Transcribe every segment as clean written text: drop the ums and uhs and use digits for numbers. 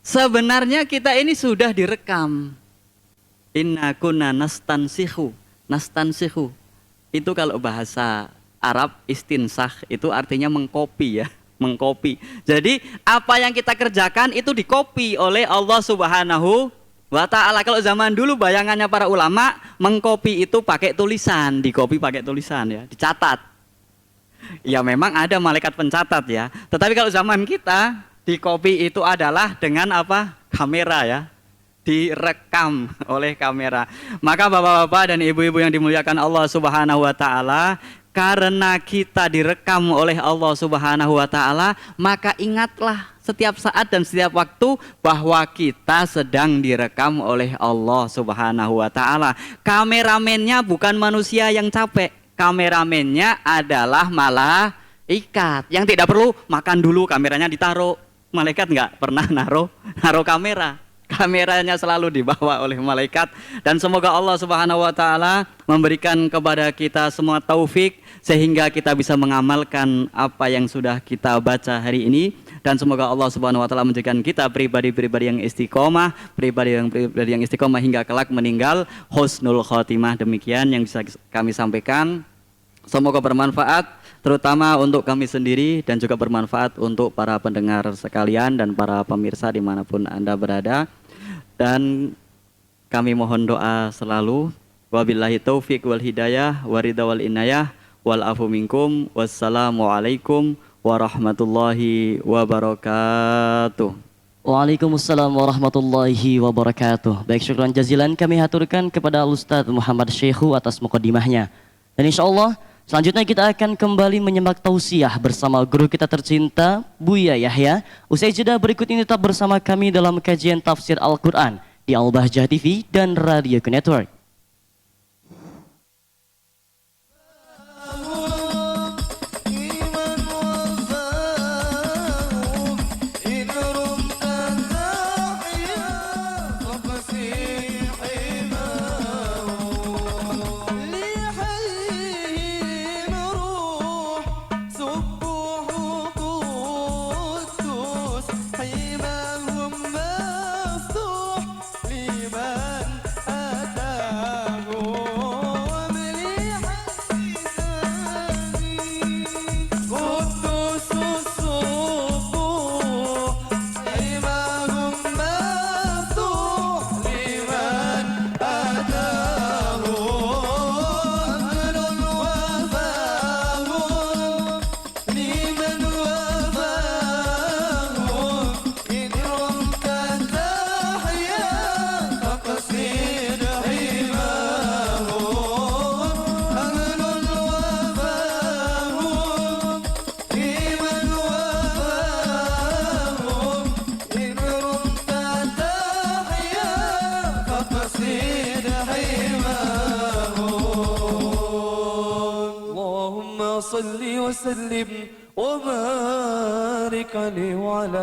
Sebenarnya kita ini sudah direkam. Inna kunna nastansikhu. Nastansikhu. Itu kalau bahasa Arab istinsah itu artinya mengkopi ya. Mengkopi. Jadi apa yang kita kerjakan itu dikopi oleh Allah Subhanahu wa ta'ala. Kalau zaman dulu bayangannya para ulama, mengkopi itu pakai tulisan, dikopi pakai tulisan ya, dicatat. Ya memang ada malaikat pencatat ya. Tetapi kalau zaman kita, dikopi itu adalah dengan apa? Kamera ya. Direkam oleh kamera. Maka bapak-bapak dan ibu-ibu yang dimuliakan Allah Subhanahu wa ta'ala, karena kita direkam oleh Allah Subhanahu wa ta'ala, maka ingatlah setiap saat dan setiap waktu bahwa kita sedang direkam oleh Allah Subhanahu wa ta'ala. Kameramennya bukan manusia yang capek. Kameramennya adalah malaikat yang tidak perlu makan dulu kameranya ditaruh. Malaikat nggak pernah naruh kamera. Kameranya selalu dibawa oleh malaikat. Dan semoga Allah Subhanahu wa ta'ala memberikan kepada kita semua taufik sehingga kita bisa mengamalkan apa yang sudah kita baca hari ini. Dan semoga Allah Subhanahu wa ta'ala menjadikan kita pribadi-pribadi yang istiqomah, pribadi yang istiqomah hingga kelak meninggal husnul khotimah. Demikian yang bisa kami sampaikan. Semoga bermanfaat terutama untuk kami sendiri dan juga bermanfaat untuk para pendengar sekalian dan para pemirsa dimanapun Anda berada. Dan kami mohon doa selalu. Wabillahi taufiq wal hidayah waridha wal inayah wal afu minkum. Wassalamualaikum warahmatullahi wabarakatuh. Waalaikumsalam warahmatullahi wabarakatuh. Baik, syukran jazilan kami haturkan kepada Ustadz Muhammad Syekhu atas mukadimahnya. Dan insya Allah selanjutnya kita akan kembali menyimak tausiah bersama guru kita tercinta Buya Yahya. Usai jeda berikut ini tetap bersama kami dalam kajian tafsir Al-Quran di Al-Bahjah TV dan Radio Network. صل وسلم وبارك عليه وعلى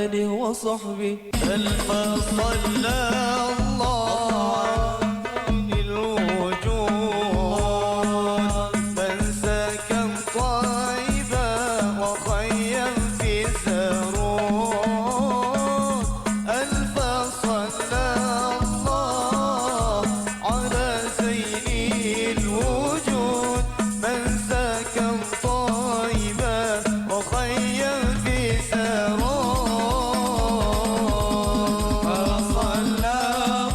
آله وصحبه ألف صلى الله Allah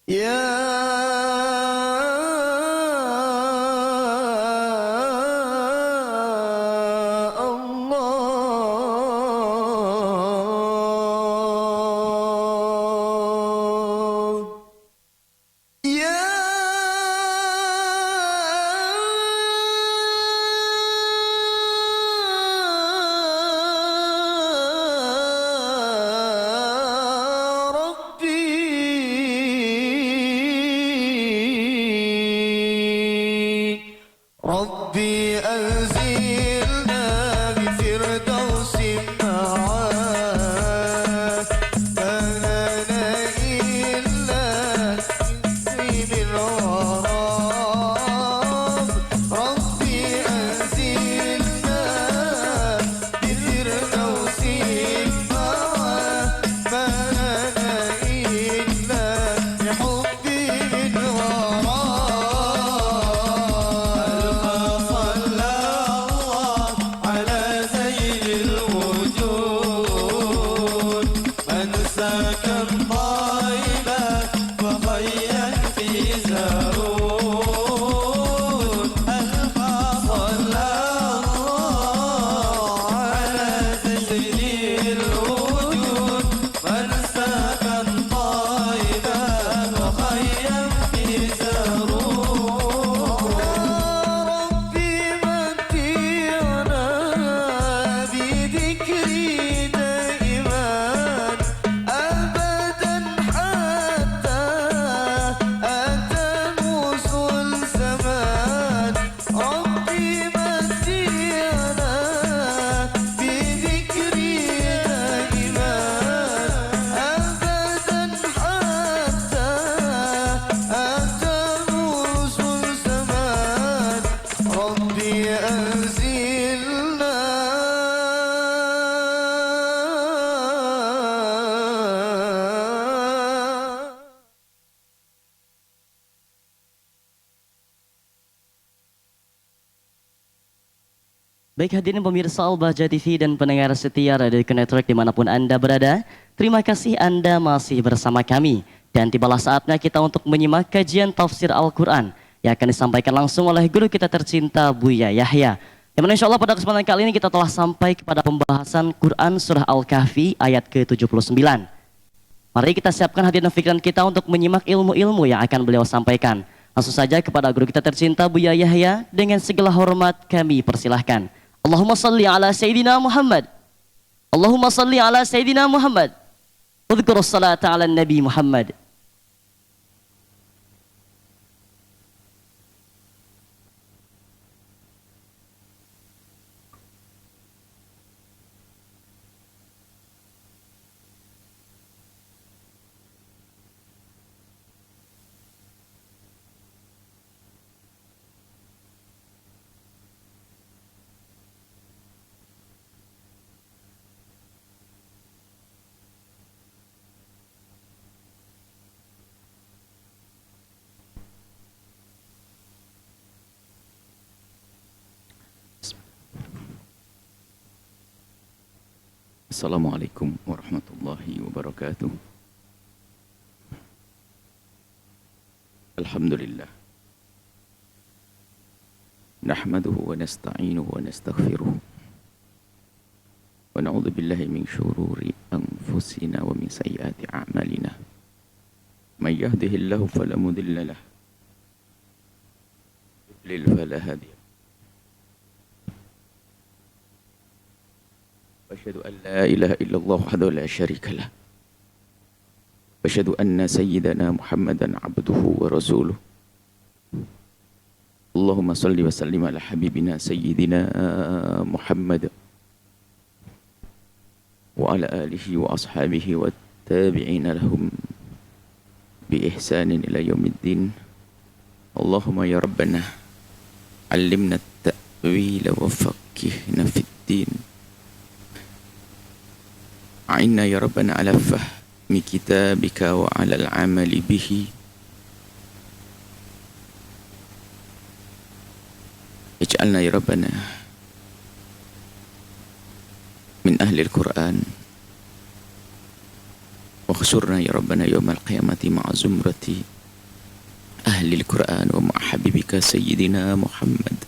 يا الله يا ربي ربي أنزلنا بفردوس معاك ما لنا إلا نسيم الغرام ربي أنزلنا بفردوس معاك ما لنا إلا بحب الغرام صلى الله على زين الوجود من سكن طيبا وخيا في زارون ألف صلى الله على زين الوجود من سكن طيبا وخيا في زارون ربي متعنا بذكري دائما أبدا حتى أتى نوصل الزمان ربي متعنا بذكري دائما أبدا حتى أتى نوصل الزمان ربي أنزلنا Baik hadirin pemirsa Al-Bahjah TV dan pendengar setia Radio Network dimanapun Anda berada, terima kasih Anda masih bersama kami. Dan tibalah saatnya kita untuk menyimak kajian tafsir Al-Quran yang akan disampaikan langsung oleh guru kita tercinta Buya Yahya. Yang mana insya Allah pada kesempatan kali ini kita telah sampai kepada pembahasan Quran Surah Al-Kahfi ayat ke-79. Mari kita siapkan hati dan pikiran kita untuk menyimak ilmu-ilmu yang akan beliau sampaikan. Langsung saja kepada guru kita tercinta Buya Yahya, dengan segala hormat kami persilahkan. Allahumma salli ala Sayyidina Muhammad. Allahumma salli ala Sayyidina Muhammad. Udhkur salata ala Nabi Muhammad. Assalamualaikum warahmatullahi wabarakatuh. Alhamdulillah. Nahmaduhu wa nasta'inuhu wa nastaghfiruh. Wa na'udzu billahi min syururi anfusina wa min sayyiati a'malina. May yahdihillahu fala mudilla lahu. Yudlil fala hadiya. وأشهد أن لا إله إلا الله وحده لا شريك له وأشهد أن سيدنا محمدا عبده ورسوله اللهم صل وسلم على حبيبنا سيدنا محمد وعلى آله وأصحابه والتابعين لهم بإحسان إلى يوم الدين اللهم يا ربنا علمنا التأويل وفقهنا في الدين أعنا يا ربنا على فهم كتابك وعلى العمل به اجعلنا يا ربنا من أهل القرآن واخسرنا يا ربنا يوم القيامة مع زمرة أهل القرآن ومع حبيبك سيدنا محمد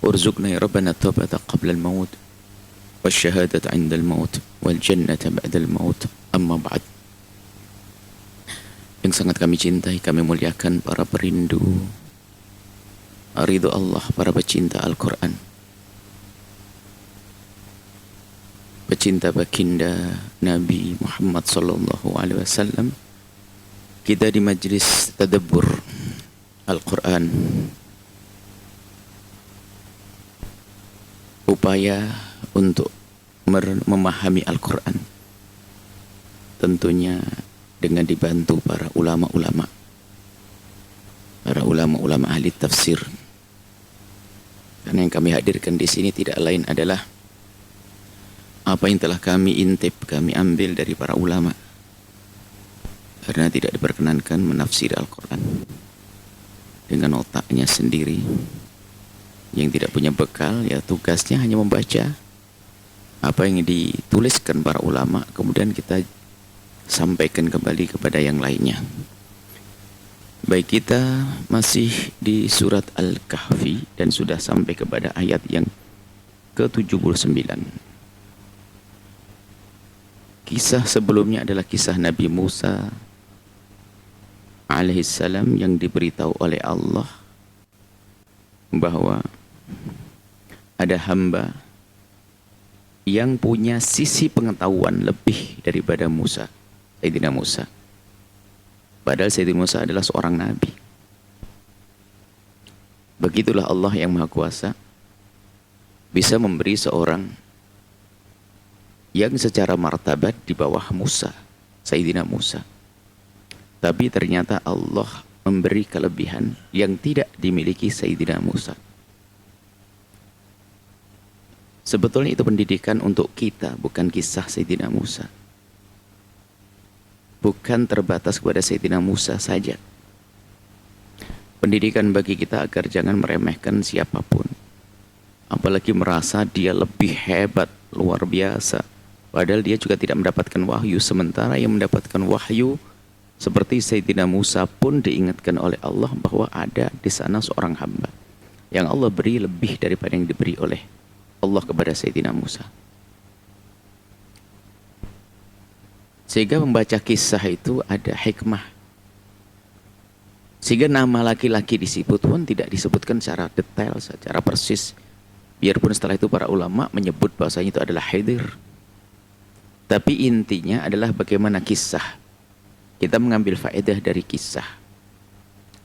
وارزقنا يا ربنا التوبة قبل الموت والشهادة عند الموت والجنة بعد الموت. Amma ba'd. Yang sangat kami cintai, kami muliakan para perindu ridho Allah, para pecinta Al-Quran, pecinta baginda Nabi Muhammad sallallahu alaihi wasallam. Kita di majlis tadabbur Al-Quran, upaya untuk memahami Al-Quran, tentunya dengan dibantu para ulama-ulama ahli tafsir. Karena yang kami hadirkan di sini tidak lain adalah apa yang telah kami intip, kami ambil dari para ulama. Karena tidak diperkenankan menafsir Al-Quran dengan otaknya sendiri, yang tidak punya bekal, ya tugasnya hanya membaca apa yang dituliskan para ulama, kemudian kita sampaikan kembali kepada yang lainnya. Baik, kita masih di surat Al-Kahfi dan sudah sampai kepada ayat yang ke-79. Kisah sebelumnya adalah kisah Nabi Musa alaihissalam yang diberitahu oleh Allah bahwa ada hamba yang punya sisi pengetahuan lebih daripada Musa, Sayyidina Musa. Padahal Sayyidina Musa adalah seorang nabi. Begitulah Allah yang Maha Kuasa bisa memberi seorang yang secara martabat di bawah Musa, Sayyidina Musa. Tapi ternyata Allah memberi kelebihan yang tidak dimiliki Sayyidina Musa. Sebetulnya itu pendidikan untuk kita, bukan kisah Sayyidina Musa. Bukan terbatas kepada Sayyidina Musa saja. Pendidikan bagi kita agar jangan meremehkan siapapun. Apalagi merasa dia lebih hebat, luar biasa. Padahal dia juga tidak mendapatkan wahyu. Sementara yang mendapatkan wahyu seperti Sayyidina Musa pun diingatkan oleh Allah bahwa ada di sana seorang hamba yang Allah beri lebih daripada yang diberi oleh Allah kepada Sayyidina Musa. Sehingga membaca kisah itu ada hikmah. Sehingga nama laki-laki disebut pun tidak disebutkan secara detail, secara persis. Biarpun setelah itu para ulama menyebut bahwasanya itu adalah Khidir. Tapi intinya adalah bagaimana kisah. Kita mengambil faedah dari kisah.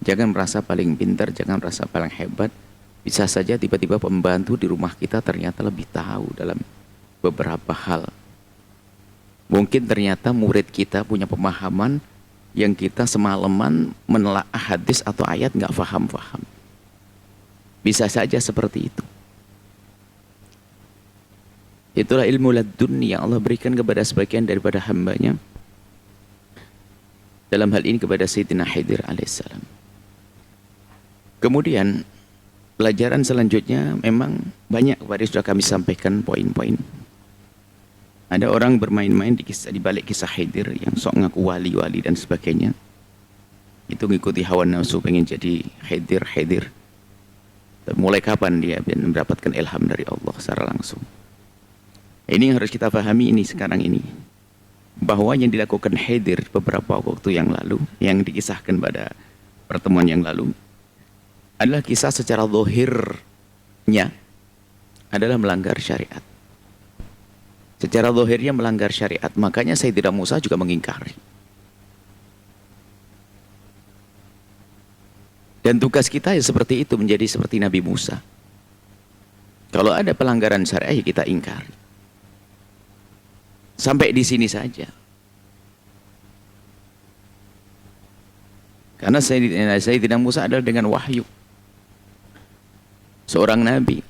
Jangan merasa paling pintar, jangan merasa paling hebat. Bisa saja tiba-tiba pembantu di rumah kita ternyata lebih tahu dalam beberapa hal. Mungkin ternyata murid kita punya pemahaman yang kita semalaman menelaah hadis atau ayat nggak faham-faham. Bisa saja seperti itu. Itulah ilmu laduni yang Allah berikan kepada sebagian daripada hambanya. Dalam hal ini kepada Sayyidina Khidir alaihissalam. Kemudian pelajaran selanjutnya memang banyak, tadi sudah kami sampaikan poin-poin. Ada orang bermain-main di balik kisah Khidir yang sok ngaku wali-wali dan sebagainya. Itu mengikuti hawa nafsu, pengen jadi Khidir. Mulai kapan dia mendapatkan ilham dari Allah secara langsung? Ini yang harus kita pahami ini sekarang ini. Bahwa yang dilakukan Khidir beberapa waktu yang lalu, yang dikisahkan pada pertemuan yang lalu, adalah kisah secara zahirnya adalah melanggar syariat. Secara zahirnya melanggar syariat, makanya Sayyidina Musa juga mengingkari. Dan tugas kita ya seperti itu, menjadi seperti Nabi Musa. Kalau ada pelanggaran syariat, ya kita ingkari. Sampai di sini saja. Karena Sayyidina Musa adalah dengan wahyu. Seorang nabi.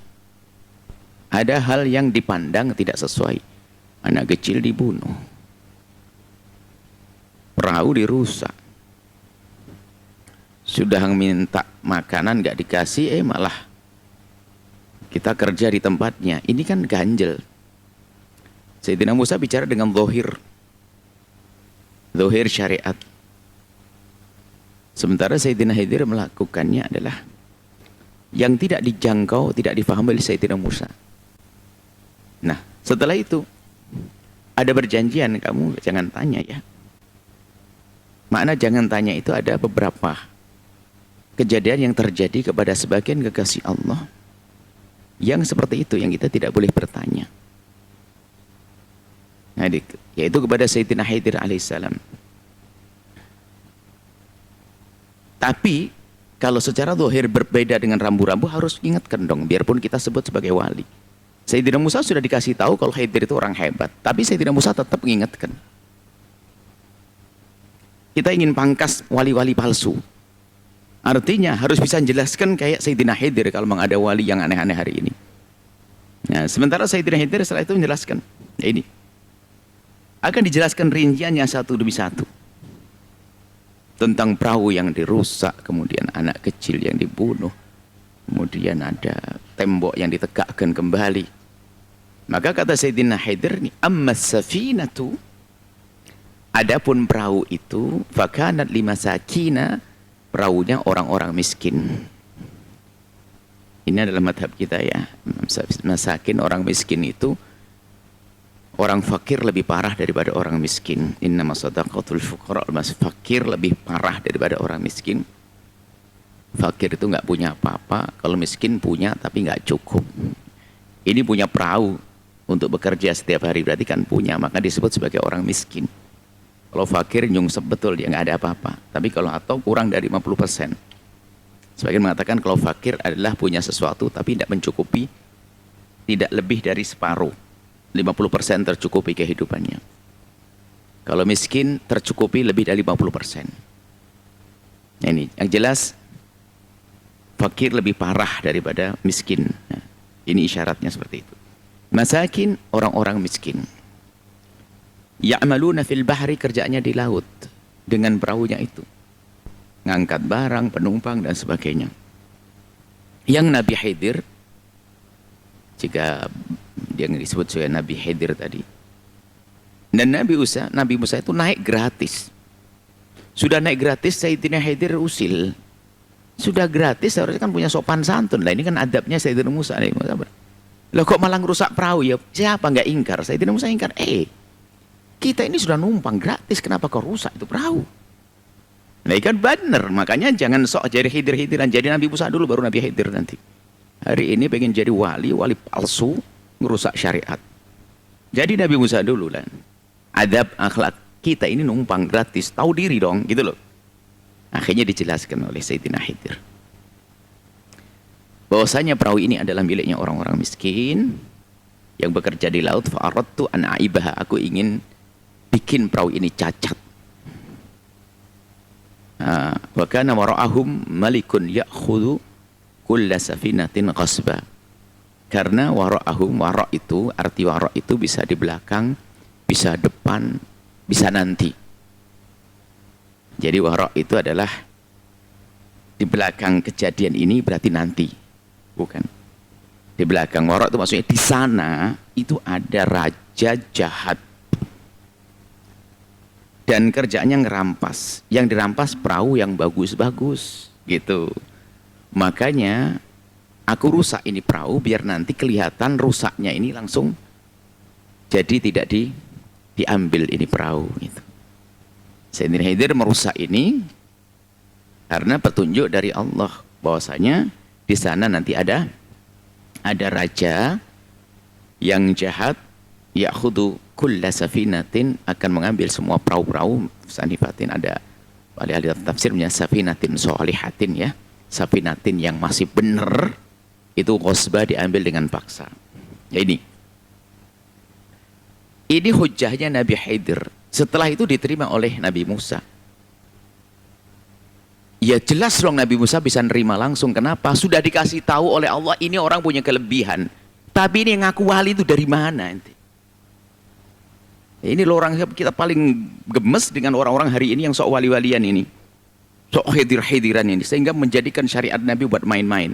Ada hal yang dipandang tidak sesuai. Anak kecil dibunuh. Perahu dirusak. Sudah minta makanan gak dikasih, malah kita kerja di tempatnya. Ini kan ganjel. Sayyidina Musa bicara dengan zahir syariat. Sementara Sayyidina Khidir melakukannya adalah yang tidak dijangkau, tidak difahami oleh Sayyidina Musa. Nah, setelah itu ada perjanjian, kamu jangan tanya ya. Makna jangan tanya itu ada beberapa kejadian yang terjadi kepada sebagian kekasih Allah yang seperti itu, yang kita tidak boleh bertanya. Nah, yaitu kepada Sayyidina Khidir alaihissalam. Tapi kalau secara zahir berbeda dengan rambu-rambu, harus ingatkan dong, biarpun kita sebut sebagai wali. Sayyidina Musa sudah dikasih tahu kalau Khidir itu orang hebat, tapi Sayyidina Musa tetap mengingatkan. Kita ingin pangkas wali-wali palsu. Artinya harus bisa menjelaskan kayak Sayyidina Khidir kalau memang ada wali yang aneh-aneh hari ini. Nah, sementara Sayyidina Khidir setelah itu menjelaskan. Nah, ini akan dijelaskan rinciannya satu demi satu. Tentang perahu yang dirusak, kemudian anak kecil yang dibunuh, kemudian ada tembok yang ditegakkan kembali. Maka kata Sayyidina Khidir ini, ammas safinatu, adapun perahu itu, fakanat limasakina, perahunya orang-orang miskin. Ini adalah madhab kita ya. Masakin, orang miskin itu, orang fakir lebih parah daripada orang miskin. Innama shadaqatul fuqara, mas fakir lebih parah daripada orang miskin. Fakir itu nggak punya apa-apa, kalau miskin punya tapi nggak cukup. Ini punya perahu untuk bekerja setiap hari, berarti kan punya, maka disebut sebagai orang miskin. Kalau fakir nyungsep betul, dia nggak ada apa-apa. Tapi kalau atau kurang dari 50%. Sebagian mengatakan kalau fakir adalah punya sesuatu tapi tidak mencukupi, tidak lebih dari separuh. 50% tercukupi kehidupannya. Kalau miskin tercukupi lebih dari 50%. Nah, ini yang jelas fakir lebih parah daripada miskin. Nah, ini isyaratnya seperti itu. Masakin, orang-orang miskin. Ya'maluna fil bahri, kerjanya di laut dengan perahunya itu. Ngangkat barang, penumpang dan sebagainya. Yang Nabi Khidir, jika yang disebut sebagai Nabi Khidir tadi. Dan Nabi Musa itu naik gratis. Sudah naik gratis, Sayyidina Khidir usil. Sudah gratis, harusnya kan punya sopan santun. Lah ini kan adabnya Sayyidina Musa. Loh kok malah ngerusak perahu ya? Siapa nggak ingkar? Sayyidina Musa ingkar. Kita ini sudah numpang gratis, kenapa kau rusak itu perahu? Nah kan benar, makanya jangan sok jadi Khidir-Khidiran. Jadi Nabi Musa dulu baru Nabi Khidir nanti. Hari ini pengen jadi wali palsu, ngerusak syariat. Jadi Nabi Musa dulu lah. Adab akhlak kita ini numpang gratis, tahu diri dong, gitu loh. Akhirnya dijelaskan oleh Sayyidina Khidir. Bahwasanya perahu ini adalah miliknya orang-orang miskin yang bekerja di laut. Fa'aradtu an aibaha, aku ingin bikin perahu ini cacat. Wa kana wara'ahum malikun ya'khudhu kulla safinatin qasba. Karena wara'ahum, wara' itu, arti wara' itu bisa di belakang, bisa depan, bisa nanti. Jadi wara' itu adalah di belakang kejadian ini, berarti nanti. Bukan. Di belakang wara' itu maksudnya di sana itu ada raja jahat. Dan kerjanya ngerampas. Yang dirampas perahu yang bagus-bagus. Gitu. Makanya aku rusak ini perahu biar nanti kelihatan rusaknya ini langsung. Jadi tidak diambil ini perahu. Gitu. Sayyidina Khidir merusak ini karena petunjuk dari Allah. Bahwasanya di sana nanti ada raja yang jahat. Ya'khudhu kulla safinatin, akan mengambil semua perahu-perahu. Sanifatin ada ahli tafsirnya safinatin sholihatin ya, safinatin yang masih benar itu qasba, diambil dengan paksa. Ya ini hujahnya Nabi Khidir. Setelah itu diterima oleh Nabi Musa. Ya jelas dong Nabi Musa bisa nerima langsung. Kenapa? Sudah dikasih tahu oleh Allah ini orang punya kelebihan. Tapi ini yang ngaku wali itu dari mana ente? Ini loh orang kita paling gemes dengan orang-orang hari ini yang sok wali-walian ini. Sok khidir-khidiran ini. Sehingga menjadikan syariat Nabi buat main-main.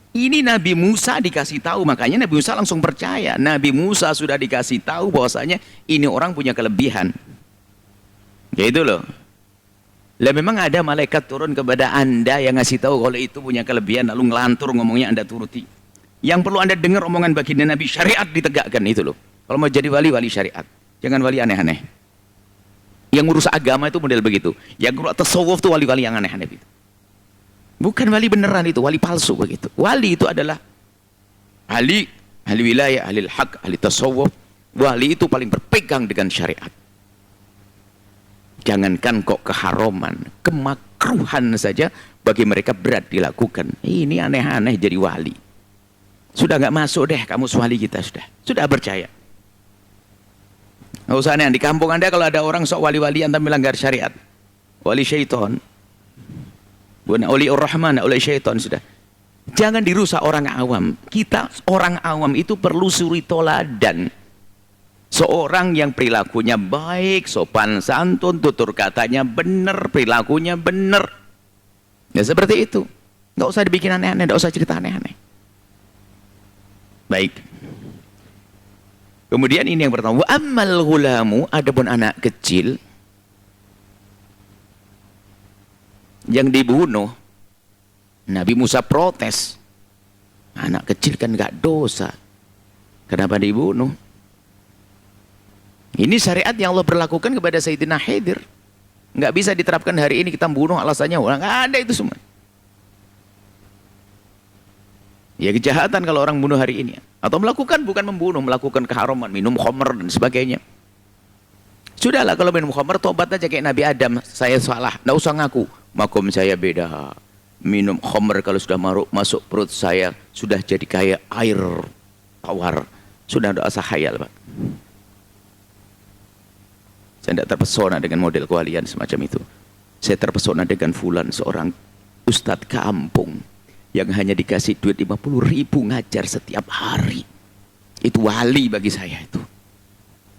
Ini Nabi Musa dikasih tahu. Makanya Nabi Musa langsung percaya. Nabi Musa sudah dikasih tahu bahwasanya ini orang punya kelebihan. Gitu loh. Lah memang ada malaikat turun kepada Anda yang ngasih tahu kalau itu punya kelebihan lalu ngelantur ngomongnya Anda turuti. Yang perlu Anda dengar omongan baginda Nabi, syariat ditegakkan itu loh. Kalau mau jadi wali, wali syariat. Jangan wali aneh-aneh. Yang ngurus agama itu model begitu. Yang ngurus tasawuf itu wali-wali yang aneh-aneh itu. Bukan wali beneran itu, wali palsu begitu. Wali itu adalah ahli wilayah, ahli hak, ahli tasawuf. Wali itu paling berpegang dengan syariat. Jangankan kok keharaman, kemakruhan saja bagi mereka berat dilakukan. Ini aneh-aneh jadi wali. Sudah nggak masuk deh kamu wali kita sudah percaya. Nggak usah aneh, di kampung Anda kalau ada orang sok wali-walian tapi melanggar syariat, wali syaitan, bukan wali ar-Rahman, wali syaitan sudah. Jangan dirusak orang awam. Kita orang awam itu perlu suri toladan. Seorang yang perilakunya baik, sopan santun, tutur katanya benar, perilakunya benar. Ya seperti itu. Nggak usah dibikin aneh-aneh, nggak usah cerita aneh-aneh. Baik. Kemudian ini yang pertama. Wa ammal ghulamu, adapun anak kecil yang dibunuh. Nabi Musa protes. Anak kecil kan nggak dosa. Kenapa dibunuh? Ini syariat yang Allah berlakukan kepada Sayyidina Khidir. Nggak bisa diterapkan hari ini kita bunuh alasannya. Nggak ada itu semua. Ya kejahatan kalau orang bunuh hari ini. Atau melakukan, bukan membunuh, melakukan keharaman, minum khamr dan sebagainya. Sudahlah kalau minum khamr, tobat aja kayak Nabi Adam. Saya salah, nggak usah ngaku. Makom saya beda. Minum khamr kalau sudah masuk perut saya, sudah jadi kayak air tawar. Sudah tidak usah khayal, Pak. Saya tidak terpesona dengan model kewalian semacam itu. Saya terpesona dengan fulan, seorang ustadz kampung yang hanya dikasih duit 50.000 ngajar setiap hari. Itu wali bagi saya itu.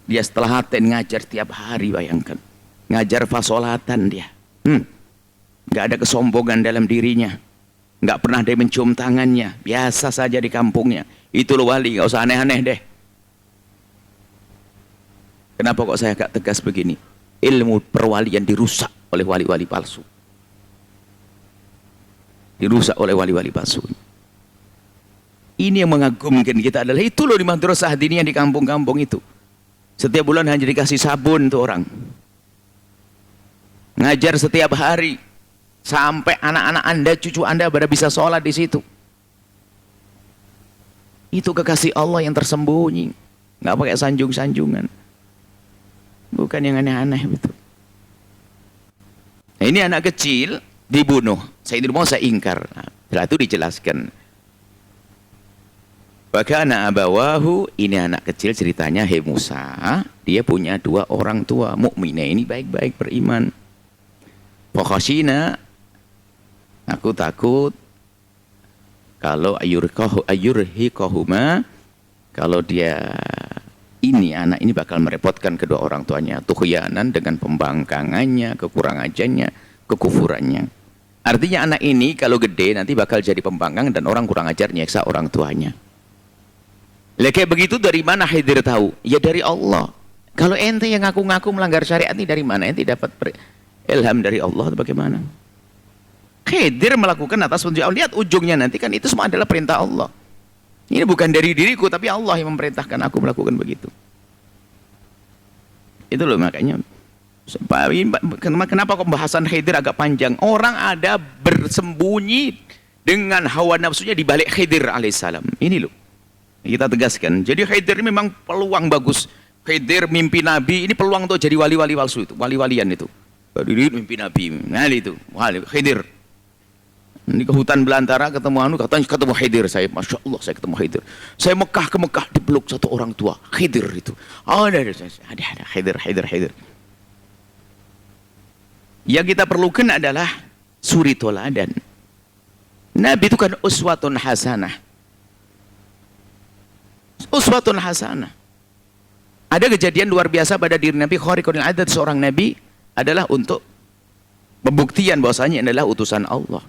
Dia setelah haten ngajar setiap hari, bayangkan. Ngajar fasolatan dia. Nggak ada kesombongan dalam dirinya. Nggak pernah dia mencium tangannya. Biasa saja di kampungnya. Itu loh wali, nggak usah aneh-aneh deh. Kenapa kok saya agak tegas begini? Ilmu perwalian dirusak oleh wali-wali palsu. Dirusak oleh wali-wali palsu. Ini yang mengagumkan kita adalah itu loh di madrasah diniyah di kampung-kampung itu. Setiap bulan hanya dikasih sabun tuh orang. Ngajar setiap hari. Sampai anak-anak Anda, cucu Anda pada bisa sholat di situ. Itu kekasih Allah yang tersembunyi. Nggak pakai sanjung-sanjungan. Bukan yang aneh-aneh betul. Nah, ini anak kecil dibunuh. Saya tidak mau saya ingkar. Nah, setelah itu dijelaskan. Wakana abawahu, ini anak kecil ceritanya, hei Musa, dia punya dua orang tua mukminah ini baik-baik beriman. Fakhashina, aku takut kalau ayurhiqahuma, kalau dia ini anak ini bakal merepotkan kedua orang tuanya, tughyanan dengan pembangkangannya, kekurang ajarnya, kekufurannya. Artinya anak ini kalau gede nanti bakal jadi pembangkang dan orang kurang ajar nyeksa orang tuanya. Lah kayak begitu dari mana Khidir tahu? Ya dari Allah. Kalau ente yang ngaku-ngaku melanggar syariat ini dari mana? Ente dapat ilham dari Allah atau bagaimana? Khidir melakukan atas petunjuk Allah. Lihat ujungnya nanti kan itu semua adalah perintah Allah. Ini bukan dari diriku tapi Allah yang memerintahkan aku melakukan begitu. Itu loh makanya. Kenapa pembahasan Khidir agak panjang? Orang ada bersembunyi dengan hawa nafsunya di balik Khidir alaihissalam. Ini loh. Kita tegaskan. Jadi Khidir ini memang peluang bagus. Khidir mimpi Nabi, ini peluang untuk jadi wali-wali palsu itu, wali-walian itu. Khidir mimpi Nabi, nah itu, wali Khidir. Ini ke hutan belantara ketemu katanya ketemu Khidir, saya masya Allah saya ketemu Khidir. Saya Mekah ke Mekah dipeluk satu orang tua, Khidir itu. Oh ada Khidir. Yang kita perlukan adalah suri toladan. Nabi itu kan uswatun hasanah. Uswatun hasanah. Ada kejadian luar biasa pada diri Nabi, khariqul adat, seorang Nabi adalah untuk pembuktian bahwasanya adalah utusan Allah.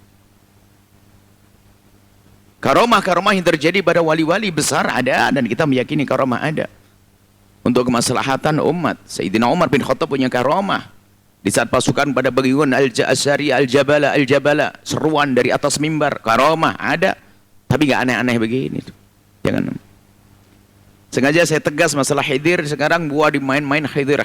Karomah-karomah yang terjadi pada wali-wali besar ada dan kita meyakini karomah ada. Untuk kemaslahatan umat. Sayyidina Umar bin Khattab punya karomah. Di saat pasukan pada bangun al-Ja'asari al-Jabala al-Jabala, seruan dari atas mimbar, karamah ada, tapi nggak aneh-aneh begini. Jangan. Sengaja saya tegas masalah Khidir, sekarang buah dimain-main Khidir.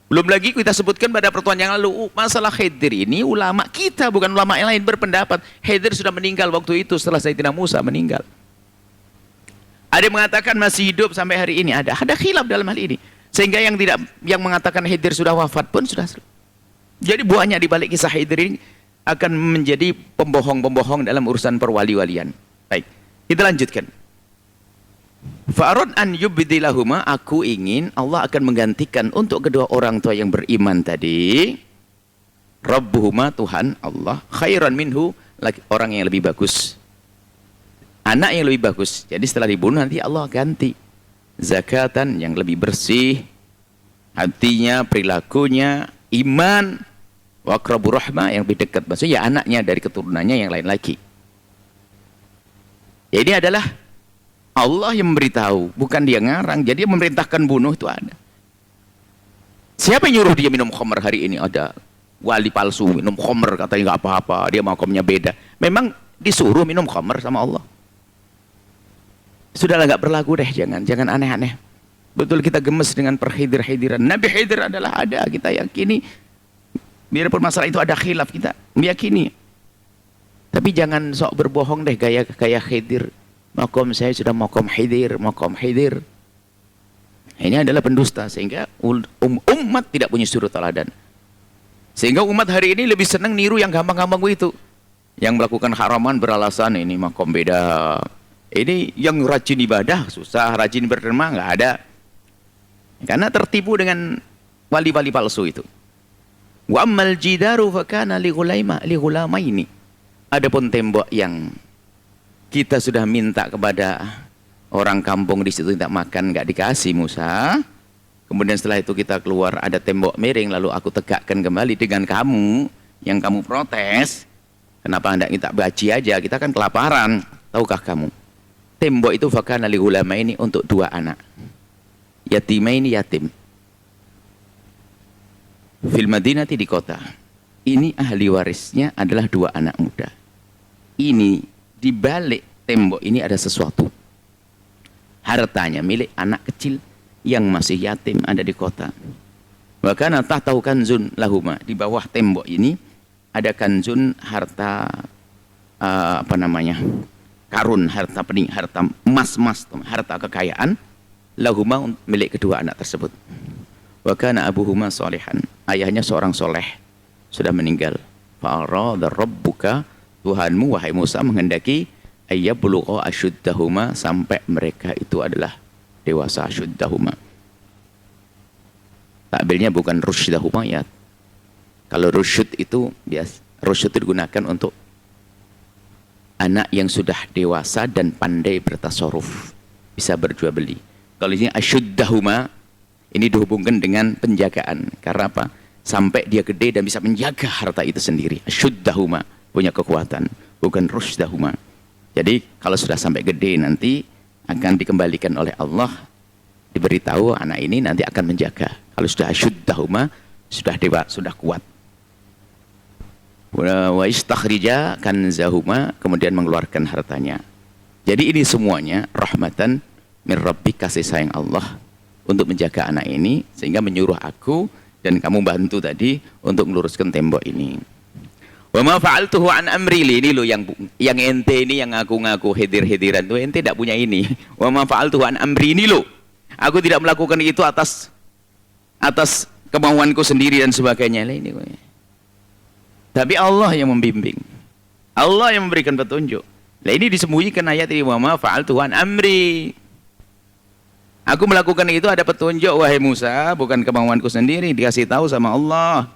Belum lagi kita sebutkan pada pertemuan yang lalu, masalah Khidir ini ulama kita, bukan ulama yang lain berpendapat. Khidir sudah meninggal waktu itu setelah Sayyidina Musa meninggal. Ada yang mengatakan masih hidup sampai hari ini, ada khilaf dalam hal ini. Sehingga yang mengatakan Khidir sudah wafat pun sudah. Jadi buahnya di balik kisah Khidir ini akan menjadi pembohong-pembohong dalam urusan perwali-walian. Baik, kita lanjutkan. Fa'arad an yubdilahuma, aku ingin Allah akan menggantikan untuk kedua orang tua yang beriman tadi, Rabbuhuma, Tuhan Allah, khairan minhu, orang yang lebih bagus, anak yang lebih bagus. Jadi setelah dibunuh nanti Allah ganti zakatan yang lebih bersih, hatinya, perilakunya, iman, wa aqrabu rahmah yang lebih dekat, maksudnya ya anaknya dari keturunannya yang lain lagi. Ya, ini adalah Allah yang memberitahu, bukan dia ngarang. Jadi dia memerintahkan bunuh itu ada. Siapa yang nyuruh dia minum khamr hari ini? Ada wali palsu minum khamr, katanya nggak apa-apa, dia makomnya beda. Memang disuruh minum khamr sama Allah. Sudahlah, nggak berlaku deh, jangan aneh-aneh. Betul kita gemes dengan perhidir-hidiran. Nabi Khidir adalah ada, kita yakini. Biarpun masalah itu ada khilaf, kita meyakini. Tapi jangan sok berbohong deh gaya Khidir. Makom saya sudah makom Khidir. Ini adalah pendusta, sehingga umat tidak punya suri teladan. Sehingga umat hari ini lebih senang niru yang gampang-gampang itu. Yang melakukan haraman beralasan ini makom beda. Ini yang rajin ibadah susah, rajin berderma nggak ada. Karena tertipu dengan wali-wali palsu itu. Wa ammal jidaru fakana li ghulamaini. Adapun tembok yang kita sudah minta kepada orang kampung di situ tidak makan, nggak dikasih Musa. Kemudian setelah itu kita keluar, ada tembok miring, lalu aku tegakkan kembali dengan kamu yang kamu protes. Kenapa hendak kita baci aja? Kita kan kelaparan, tahukah kamu? Tembok itu fakana li ghulamaini, untuk dua anak. Yatimaini, yatim. Fil Madinati, di kota. Ini ahli warisnya adalah dua anak muda. Ini di balik tembok ini ada sesuatu. Hartanya milik anak kecil yang masih yatim ada di kota. Wa kana tahtahu kanzun lahuma, di bawah tembok ini ada kanzun, harta karun, harta pening, harta emas, harta kekayaan, lahuma, milik kedua anak tersebut. Wa kana abuhuma sholihan, ayahnya seorang soleh, sudah meninggal. Fa'arada rabbuka, Tuhanmu wahai Musa menghendaki ayyabluqa ashuddahuma, sampai mereka itu adalah dewasa. Ashuddahuma takbilnya bukan rusydahuma ya. Kalau rusyud itu biasa, rusyud itu digunakan untuk anak yang sudah dewasa dan pandai bertasarruf, bisa berjual beli. Kalau ini ashuddahuma, ini dihubungkan dengan penjagaan. Karena apa? Sampai dia gede dan bisa menjaga harta itu sendiri. Ashuddahuma, punya kekuatan, bukan rusydahuma. Jadi kalau sudah sampai gede nanti akan dikembalikan oleh Allah, diberitahu anak ini nanti akan menjaga. Kalau sudah ashuddahuma, sudah dewa, sudah kuat. Wa istakhrija kanzahuma, kemudian mengeluarkan hartanya. Jadi ini semuanya rahmatan min rabbik, kasih sayang Allah untuk menjaga anak ini, sehingga menyuruh aku dan kamu bantu tadi untuk meluruskan tembok ini. Wa ma fa'altuhu an amri, ini lo yang ente ini yang ngaku-ngaku hidir-hidiran tuh, ente tidak punya ini. Wa ma fa'altuhu an amri, ini lo, aku tidak melakukan itu atas kemauanku sendiri dan sebagainya. Ini tapi Allah yang membimbing, Allah yang memberikan petunjuk. Nah, ini disembunyikan ayat ini, wa ma fa'altuhu an amri. Aku melakukan itu ada petunjuk wahai Musa, bukan kemauanku sendiri, dikasih tahu sama Allah.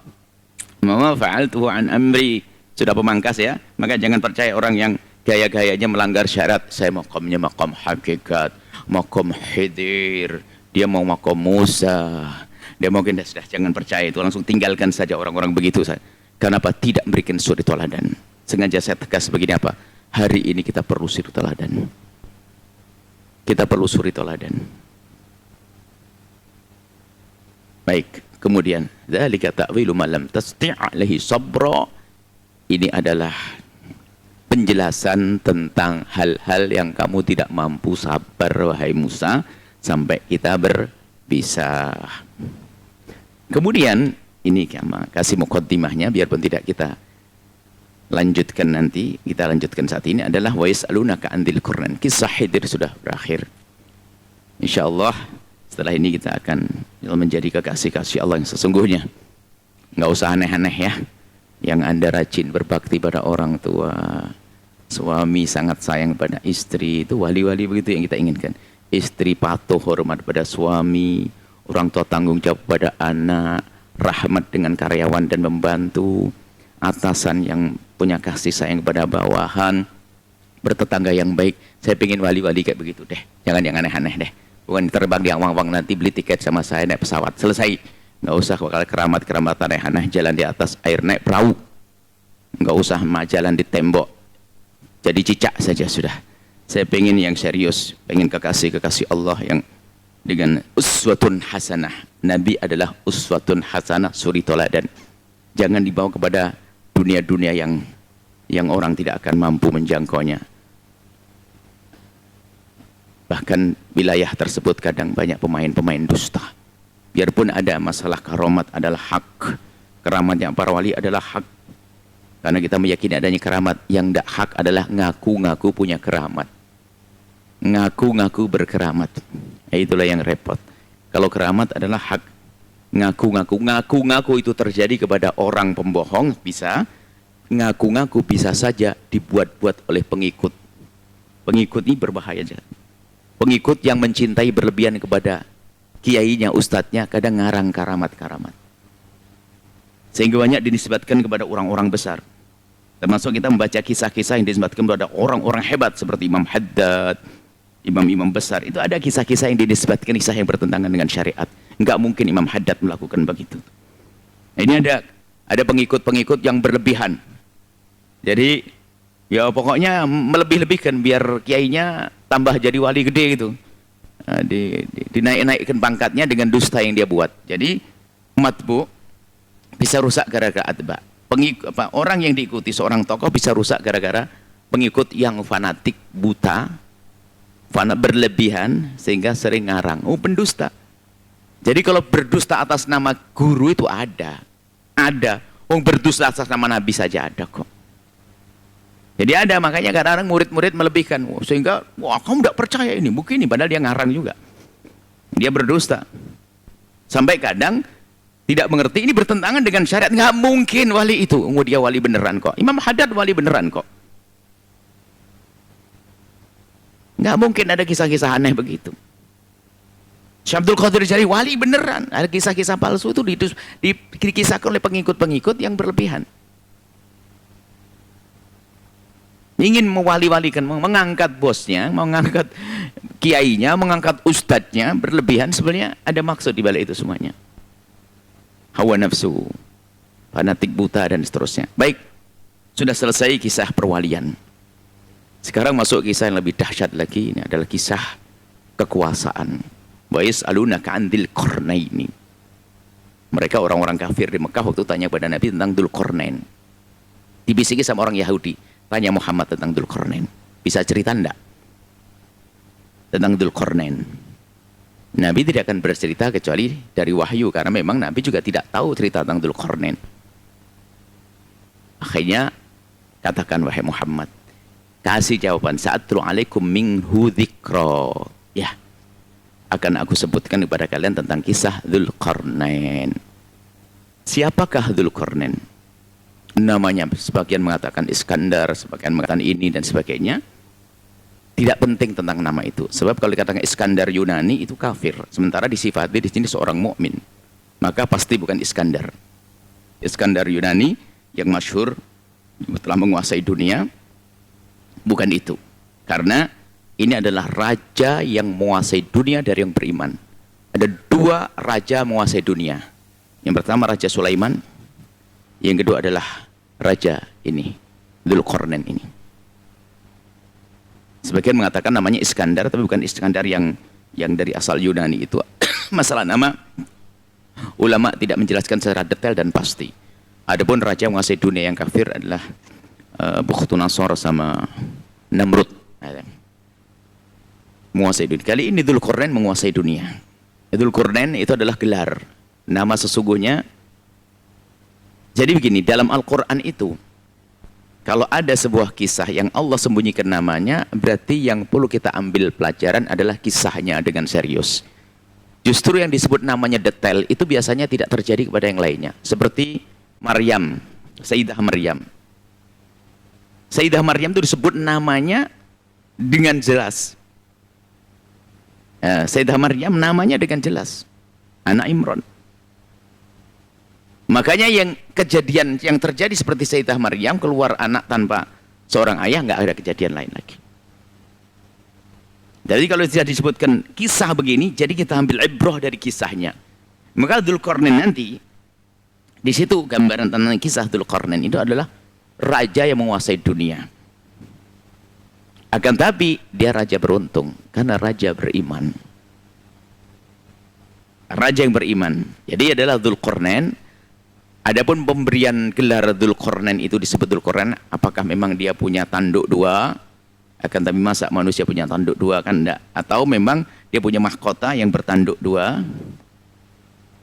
Wa ma fa'altuhu an amri. Sudah pemangkas ya, maka jangan percaya orang yang gaya-gayanya melanggar syarat. Saya makamnya makam hakikat, makam Khidir, dia mau makam Musa, dia mungkin sudah, jangan percaya itu, langsung tinggalkan saja orang-orang begitu. Kenapa? Tidak memberikan suri teladan. Sengaja saya tegas begini apa? Hari ini kita perlu suri teladan. Kita perlu suri teladan. Baik, Kemudian, dzalika ta'wilu ma lam tasti' alaihi sabra. Ini adalah penjelasan tentang hal-hal yang kamu tidak mampu sabar, wahai Musa, sampai kita berpisah. Kemudian, ini kasih muqaddimahnya, biarpun tidak kita lanjutkan nanti, kita lanjutkan saat ini adalah wa yas'alunaka 'anil Qur'an. Kisah Khidir sudah berakhir. Insyaallah setelah ini kita akan menjadi kekasih-kasih Allah yang sesungguhnya. Nggak usah aneh-aneh ya. Yang Anda rajin berbakti pada orang tua, suami sangat sayang pada istri, itu wali-wali begitu yang kita inginkan. Istri patuh hormat pada suami, orang tua tanggung jawab pada anak, rahmat dengan karyawan dan membantu, atasan yang punya kasih sayang kepada bawahan, bertetangga yang baik. Saya pengen wali-wali kayak begitu deh. Jangan yang aneh-aneh deh. Bukan terbang di awang-awang nanti beli tiket sama saya naik pesawat. Selesai. Nggak usah bakal keramat-keramat aneh-aneh jalan di atas air naik perahu. Nggak usah jalan di tembok. Jadi cicak saja sudah. Saya pengen yang serius. Pengen kekasih-kekasih Allah yang dengan uswatun hasanah. Nabi adalah uswatun hasanah, suri toladan. Jangan dibawa kepada dunia-dunia yang orang tidak akan mampu menjangkaunya. Bahkan wilayah tersebut kadang banyak pemain-pemain dusta. Biarpun ada masalah karamat adalah hak. Keramatnya para wali adalah hak. Karena kita meyakini adanya keramat. Yang tidak hak adalah ngaku-ngaku punya keramat. Ngaku-ngaku berkeramat. Itulah yang repot. Kalau keramat adalah hak. Ngaku-ngaku itu terjadi kepada orang pembohong bisa. Ngaku-ngaku bisa saja dibuat-buat oleh pengikut. Pengikut ini berbahaya aja. Pengikut yang mencintai berlebihan kepada kiainya, ustadznya, kadang ngarang karamat-karamat. Sehingga banyak dinisbatkan kepada orang-orang besar. Termasuk kita membaca kisah-kisah yang dinisbatkan kepada orang-orang hebat seperti Imam Haddad, imam-imam besar. Itu ada kisah-kisah yang dinisbatkan, kisah yang bertentangan dengan syariat. Enggak mungkin Imam Haddad melakukan begitu. Nah, ini ada pengikut-pengikut yang berlebihan. Jadi ya pokoknya melebih-lebihkan biar kiainya tambah jadi wali gede gitu. Nah, dinaik-naikkan pangkatnya dengan dusta yang dia buat. Jadi matbu bisa rusak gara-gara atba. Orang yang diikuti seorang tokoh bisa rusak gara-gara pengikut yang fanatik, buta, berlebihan sehingga sering ngarang. Oh, pendusta. Jadi kalau berdusta atas nama guru itu ada. Berdusta atas nama nabi saja ada kok. Jadi ada, makanya kadang-kadang murid-murid melebihkan. Sehingga, kamu tidak percaya ini, begini. Padahal dia ngarang juga. Dia berdusta. Sampai kadang tidak mengerti, ini bertentangan dengan syariat. Nggak mungkin wali itu. Dia wali beneran kok. Imam Haddad wali beneran kok. Nggak mungkin ada kisah-kisah aneh begitu. Syekh Abdul Qadir Jailani wali beneran. Ada kisah-kisah palsu itu dikisahkan oleh pengikut-pengikut yang berlebihan. Ingin mewali-walikan, mengangkat bosnya, mengangkat kiainya, mengangkat ustadznya, berlebihan, sebenarnya ada maksud di balik itu semuanya. Hawa nafsu, fanatik buta dan seterusnya. Baik, sudah selesai kisah perwalian. Sekarang masuk kisah yang lebih dahsyat lagi. Ini adalah kisah kekuasaan. Wa yas'alunaka 'anil Qarnaini. Mereka orang-orang kafir di Mekah waktu tanya pada Nabi tentang Dzulqarnain. Dibisiki sama orang Yahudi. Tanya Muhammad tentang Dzulqarnain. Bisa cerita enggak? Tentang Dzulqarnain. Nabi tidak akan bercerita kecuali dari wahyu. Karena memang Nabi juga tidak tahu cerita tentang Dzulqarnain. Akhirnya, katakan wahai Muhammad. Kasih jawaban. Sa'atlu alaikum minhu dzikra. Ya. Akan aku sebutkan kepada kalian tentang kisah Dzulqarnain. Siapakah Dzulqarnain? Namanya sebagian mengatakan Iskandar, sebagian mengatakan ini dan sebagainya. Tidak penting tentang nama itu. Sebab kalau dikatakan Iskandar Yunani itu kafir. Sementara disifati di sini seorang mukmin, maka pasti bukan Iskandar. Iskandar Yunani yang masyhur telah menguasai dunia, bukan itu. Karena ini adalah raja yang menguasai dunia dari yang beriman. Ada dua raja menguasai dunia. Yang pertama Raja Sulaiman, yang kedua adalah raja ini, Dzulqarnain ini. Sebagian mengatakan namanya Iskandar, tapi bukan Iskandar yang dari asal Yunani itu. Masalah nama Ulama tidak menjelaskan secara detail dan pasti. Adapun raja menguasai dunia yang kafir adalah Bukhtunasor sama Namrud. Menguasai dunia. Kali ini Dzulqarnain menguasai dunia. Dzulqarnain itu adalah gelar. Nama sesungguhnya. Jadi begini, dalam Al-Quran itu, kalau ada sebuah kisah yang Allah sembunyikan namanya, berarti yang perlu kita ambil pelajaran adalah kisahnya dengan serius. Justru yang disebut namanya detail itu biasanya tidak terjadi kepada yang lainnya. Seperti Maryam, Sayyidah Maryam. Sayyidah Maryam itu disebut namanya dengan jelas. Sayyidah Maryam namanya dengan jelas. Anak Imran. Makanya yang kejadian yang terjadi seperti Sayyidah Maryam keluar anak tanpa seorang ayah, nggak ada kejadian lain lagi. Jadi kalau tidak disebutkan kisah begini, jadi kita ambil ibrah dari kisahnya. Maka Dzulqarnain nanti di situ gambaran tentang kisah Dzulqarnain itu adalah raja yang menguasai dunia. Akan tapi dia raja beruntung karena raja beriman. Raja yang beriman. Jadi adalah Dzulqarnain. Adapun pemberian gelar Dzulqarnain itu disebut Dzulqarnain, apakah memang dia punya tanduk dua? Akan tapi masa manusia punya tanduk dua, kan enggak? Atau memang dia punya mahkota yang bertanduk dua?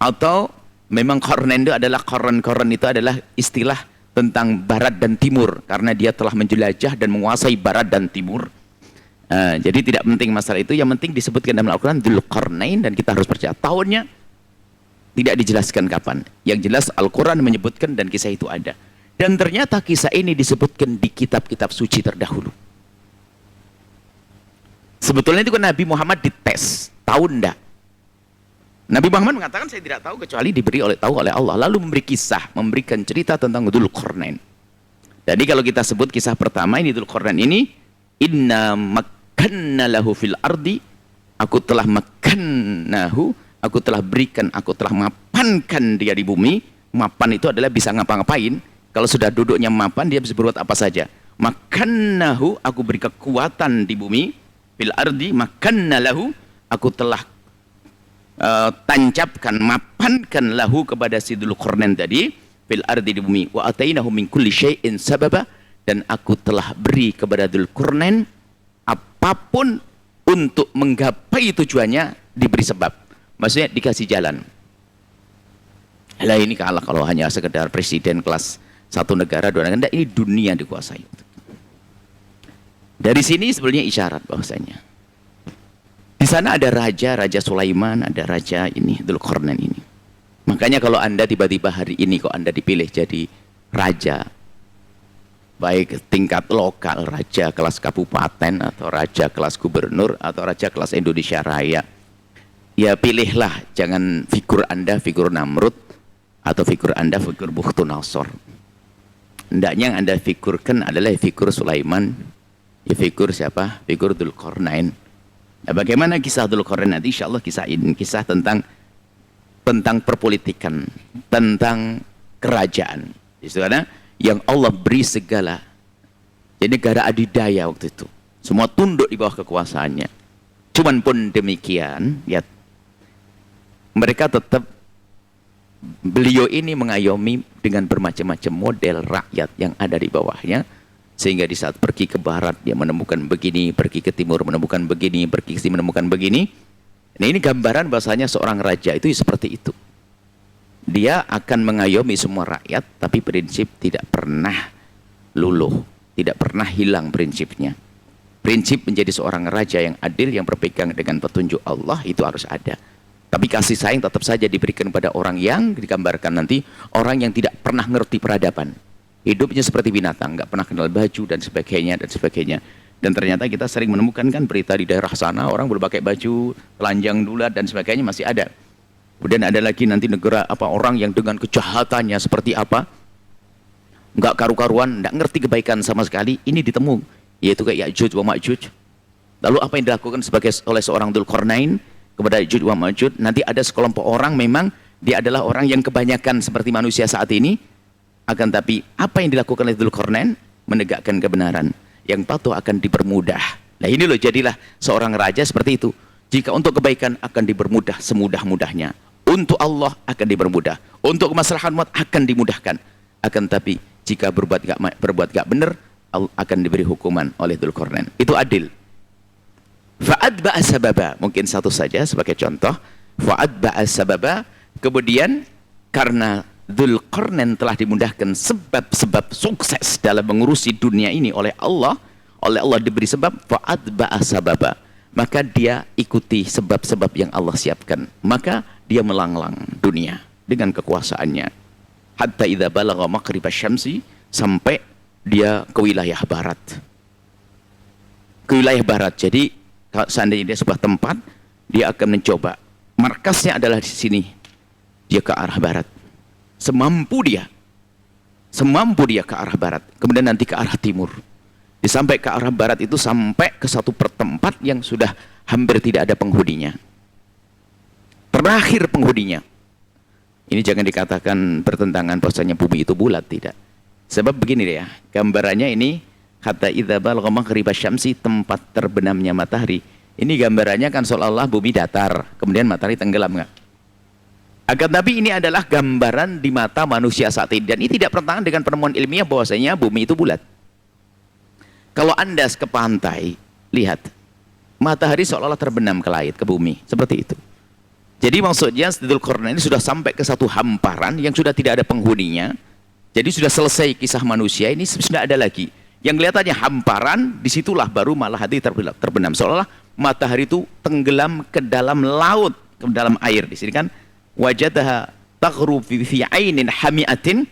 Atau memang Qarnain itu adalah Qarn itu adalah istilah tentang barat dan timur karena dia telah menjelajah dan menguasai barat dan timur. Jadi tidak penting masalah itu, yang penting disebutkan dalam Al-Quran Dzulqarnain dan kita harus percaya. Tahunnya tidak dijelaskan kapan. Yang jelas Al-Quran menyebutkan dan kisah itu ada. Dan ternyata kisah ini disebutkan di kitab-kitab suci terdahulu. Sebetulnya itu kan Nabi Muhammad dites, tahu enggak? Nabi Muhammad mengatakan saya tidak tahu kecuali diberi tahu oleh Allah. Lalu memberi kisah, memberikan cerita tentang Dzulqarnain. Jadi kalau kita sebut kisah pertama ini Dzulqarnain ini, inna makkanna lahu fil ardi, aku telah makkannahu, aku telah berikan, aku telah mapankan dia di bumi. Mapan itu adalah bisa ngapa-ngapain. Kalau sudah duduknya mapan, dia bisa berbuat apa saja. Makkannahu, aku beri kekuatan di bumi. Fil ardi makanna lahu, aku telah tancapkan, mapankan lahu kepada si Dzulqarnain tadi fil ardi di bumi. Wa atainahu min kulli syai'in sababa, dan aku telah beri kepada Dzulqarnain apapun untuk menggapai tujuannya, diberi sebab. Maksudnya dikasih jalan. Lah ini kalah kalau hanya sekedar presiden kelas satu negara, dua negara. Ini dunia dikuasai. Dari sini sebenarnya isyarat bahwasanya di sana ada Raja Sulaiman, ada raja ini Dzulqarnain ini. Makanya kalau Anda tiba-tiba hari ini kok Anda dipilih jadi raja, baik tingkat lokal, raja kelas kabupaten atau raja kelas gubernur atau raja kelas Indonesia Raya, ya pilihlah, jangan figur Anda figur Namrud atau figur Anda figur Bukhtunasor. Hendaknya yang Anda figurkan adalah figur Sulaiman. Ya figur siapa? Figur Dzulqarnain. Nah, bagaimana kisah Dzulqarnain nanti? Insya Allah kisah ini kisah tentang perpolitikan, tentang kerajaan. Itu karena yang Allah beri segala. Jadi negara adidaya waktu itu. Semua tunduk di bawah kekuasaannya. Cuman pun demikian, ya mereka tetap, beliau ini mengayomi dengan bermacam-macam model rakyat yang ada di bawahnya. Sehingga di saat pergi ke barat dia menemukan begini, pergi ke timur menemukan begini, pergi ke sini menemukan begini. Nah ini gambaran bahasanya seorang raja itu seperti itu. Dia akan mengayomi semua rakyat, tapi prinsip tidak pernah luluh, tidak pernah hilang prinsipnya. Prinsip menjadi seorang raja yang adil, yang berpegang dengan petunjuk Allah itu harus ada. Tapi kasih sayang tetap saja diberikan pada orang yang digambarkan nanti, orang yang tidak pernah ngerti peradaban. Hidupnya seperti binatang, nggak pernah kenal baju dan sebagainya dan sebagainya. Dan ternyata kita sering menemukan kan berita di daerah sana orang berpakai baju telanjang dulat dan sebagainya masih ada. Kemudian ada lagi nanti negara apa orang yang dengan kejahatannya seperti apa, nggak karu-karuan, nggak ngerti kebaikan sama sekali. Ini ditemu, yaitu kayak Ya'juj wa Ma'juj. Lalu apa yang dilakukan oleh seorang Dzulqarnain kepada Ya'juj wa Ma'juj? Nanti ada sekelompok orang memang dia adalah orang yang kebanyakan seperti manusia saat ini. Akan tapi apa yang dilakukan oleh Dzulqarnain? Menegakkan kebenaran. Yang patuh akan dipermudah. Nah ini loh, jadilah seorang raja seperti itu. Jika untuk kebaikan akan dipermudah semudah-mudahnya. Untuk Allah akan dipermudah, untuk kemaslahatan umat akan dimudahkan. Akan tapi jika berbuat gak benar, akan diberi hukuman oleh Dzulqarnain. Itu adil. Fa'atba'a sababa, mungkin satu saja sebagai contoh. Fa'atba'a sababa, kemudian karena Dzulqarnain telah dimudahkan sebab-sebab sukses dalam mengurusi dunia ini oleh Allah diberi sebab, fa'atba'a sababa, maka dia ikuti sebab-sebab yang Allah siapkan. Maka dia melanglang dunia dengan kekuasaannya. Hatta idza balagha maghribasy syamsi, sampai dia ke wilayah barat. Ke wilayah barat. Jadi kalau seandainya dia sebuah tempat, dia akan mencoba. Markasnya adalah di sini. Dia ke arah barat. Semampu dia ke arah barat. Kemudian nanti ke arah timur. Sampai ke arah barat itu sampai ke satu tempat yang sudah hampir tidak ada penghuninya. Terakhir penghuninya. Ini jangan dikatakan bertentangan bahwasanya bumi itu bulat, tidak. Sebab begini ya, gambarannya ini hatta idza balagha maghribasy syamsi, tempat terbenamnya matahari. Ini gambarannya kan seolah-olah bumi datar, kemudian matahari tenggelam, enggak? Akan tapi ini adalah gambaran di mata manusia saat ini, dan ini tidak bertentangan dengan penemuan ilmiah bahwasanya bumi itu bulat. Kalau Anda ke pantai, lihat matahari seolah-olah terbenam ke laut, ke bumi, seperti itu. Jadi maksudnya Dzulqarnain ini sudah sampai ke satu hamparan yang sudah tidak ada penghuninya. Jadi sudah selesai kisah manusia, ini sudah ada lagi. Yang kelihatannya hamparan, disitulah baru malah hati terbenam. Seolah-olah matahari itu tenggelam ke dalam laut, ke dalam air. Di sini kan wajadaha taghru fi ainin hamiatin.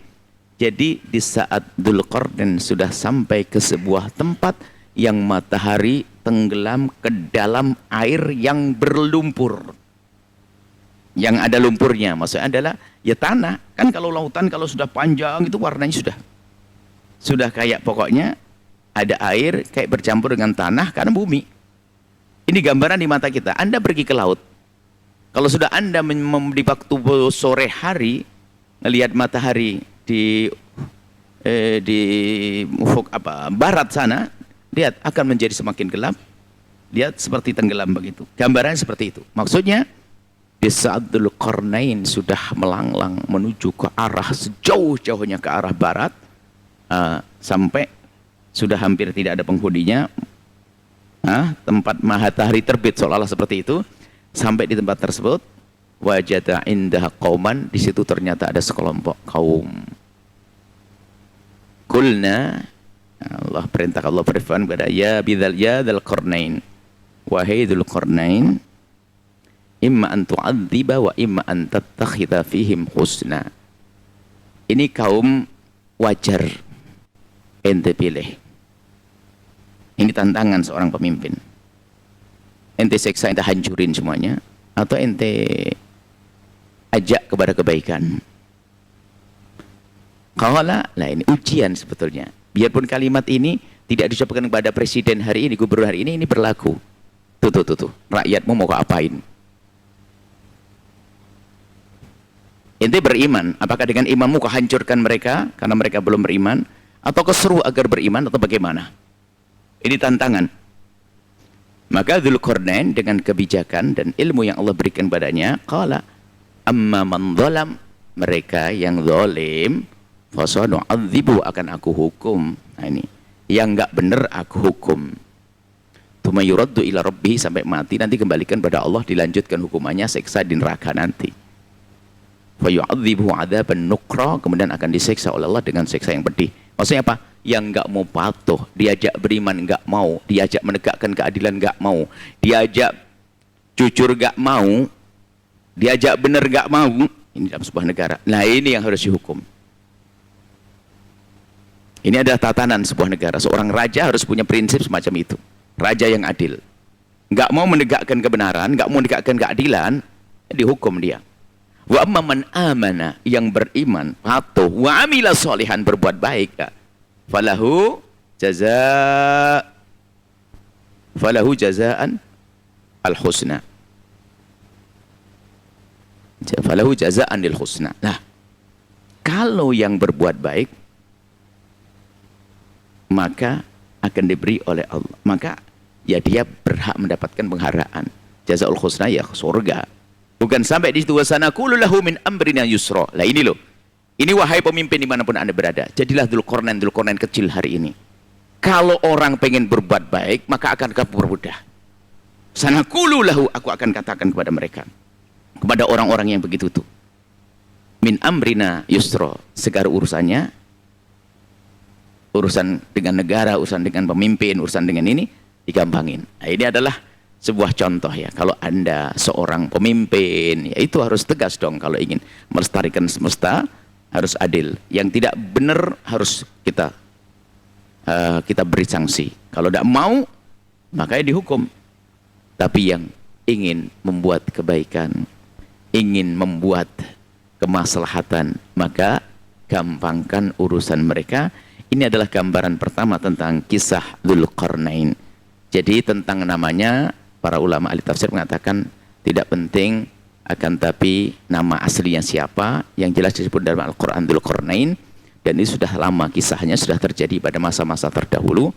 Jadi di saat Dzulqarnain sudah sampai ke sebuah tempat yang matahari tenggelam ke dalam air yang berlumpur. Yang ada lumpurnya, maksudnya adalah ya tanah. Kan kalau lautan kalau sudah panjang itu warnanya sudah kayak pokoknya ada air kayak bercampur dengan tanah karena bumi. Ini gambaran di mata kita. Anda pergi ke laut. Kalau sudah Anda di waktu sore hari melihat matahari di ufuk barat sana, lihat akan menjadi semakin gelap. Lihat seperti tenggelam begitu. Gambarannya seperti itu. Maksudnya di saat Dzulqarnain sudah melanglang menuju ke arah sejauh-jauhnya ke arah barat, sampai sudah hampir tidak ada penghuninya, tempat matahari terbit seolah-olah seperti itu. Sampai di tempat tersebut, wajada indaha qauman, di situ ternyata ada sekelompok kaum. Qulna, Allah perintah, Allah berfirman kepada ya Dzulqarnain, wahai Dzulqarnain, imma an tu'adziba wa imma an tattakhidha fihim husna. Ini kaum wajar ente pilih. Ini tantangan seorang pemimpin. Ente seksa, ente hancurin semuanya, atau ente ajak kepada kebaikan. Qala, lah ini ujian sebetulnya. Biarpun kalimat ini tidak diucapkan kepada presiden hari ini, gubernur hari ini berlaku. Tuh. Rakyatmu mau apain? Ente beriman, apakah dengan imanmu kau hancurkan mereka karena mereka belum beriman, atau kau seru agar beriman, atau bagaimana? Ini tantangan. Maka Dzulqarnain dengan kebijakan dan ilmu yang Allah berikan padanya, qala amma man zalam, mereka yang zalim, fasanu'adzibu, akan aku hukum. Nah ini, yang enggak benar aku hukum. Tsumma yuraddu ila rabbih, sampai mati nanti kembalikan pada Allah, dilanjutkan hukumannya siksa di neraka nanti. Fayu'adzibuhu 'adzaban nukra, kemudian akan disiksa oleh Allah dengan siksa yang pedih. Maksudnya apa? Yang enggak mau patuh, diajak beriman enggak mau, diajak menegakkan keadilan enggak mau, diajak jujur enggak mau, diajak benar enggak mau. Ini dalam sebuah negara. Nah, ini yang harus dihukum. Ini adalah tatanan sebuah negara. Seorang raja harus punya prinsip semacam itu. Raja yang adil. Enggak mau menegakkan kebenaran, enggak mau menegakkan keadilan, dihukum dia. Wa amman amana, yang beriman, patuh, wa amila sholihan, berbuat baik, falahu jazaan al-husna. Falahu jazaan al-husna. Nah, kalau yang berbuat baik maka akan diberi oleh Allah. Maka ya dia berhak mendapatkan penghargaan. Jazaul husna ya surga. Bukan sampai di situ, wasanaqulu lahu min amrina yusra. Lah ini loh. Ini wahai pemimpin dimanapun Anda berada. Jadilah Dzulqarnain kecil hari ini. Kalau orang pengen berbuat baik, maka akan kamu permudah. Sanaqulu lahu, aku akan katakan kepada mereka. Kepada orang-orang yang begitu tuh. Min amrina yusra. Segala urusannya, urusan dengan negara, urusan dengan pemimpin, urusan dengan ini, digampangin. Nah, ini adalah sebuah contoh ya. Kalau Anda seorang pemimpin, ya itu harus tegas dong. Kalau ingin melestarikan semesta, harus adil. Yang tidak benar harus kita beri sanksi. Kalau tidak mau, makanya dihukum. Tapi yang ingin membuat kebaikan, ingin membuat kemaslahatan, maka gampangkan urusan mereka. Ini adalah gambaran pertama tentang kisah Dzulqarnain. Jadi tentang namanya, para ulama ahli tafsir mengatakan tidak penting, akan tapi nama aslinya siapa, yang jelas disebut dalam Al-Quran Dzulqarnain, dan ini sudah lama kisahnya, sudah terjadi pada masa-masa terdahulu.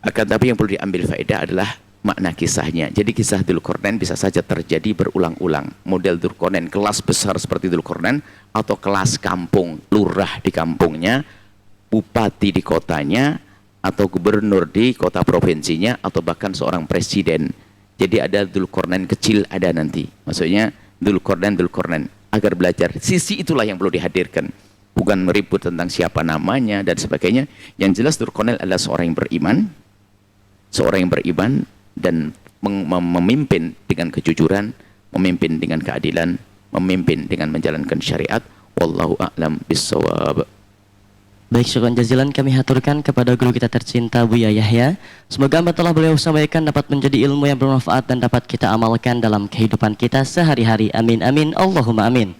Akan tapi yang perlu diambil faedah adalah makna kisahnya. Jadi kisah Dzulqarnain bisa saja terjadi berulang-ulang. Model Dzulqarnain, kelas besar seperti Dzulqarnain, atau kelas kampung, lurah di kampungnya, bupati di kotanya, atau gubernur di kota provinsinya, atau bahkan seorang presiden. Jadi ada Dzulqarnain kecil, ada nanti. Maksudnya Dzulqarnain agar belajar. Sisi itulah yang perlu dihadirkan. Bukan meribut tentang siapa namanya dan sebagainya. Yang jelas Dzulqarnain adalah seorang yang beriman. Seorang yang beriman dan memimpin dengan kejujuran, memimpin dengan keadilan, memimpin dengan menjalankan syariat. Wallahu a'lam bissawab. Baik, syukran jazilan kami haturkan kepada guru kita tercinta Buya Yahya. Semoga apa telah beliau sampaikan dapat menjadi ilmu yang bermanfaat dan dapat kita amalkan dalam kehidupan kita sehari-hari. Amin amin Allahumma amin.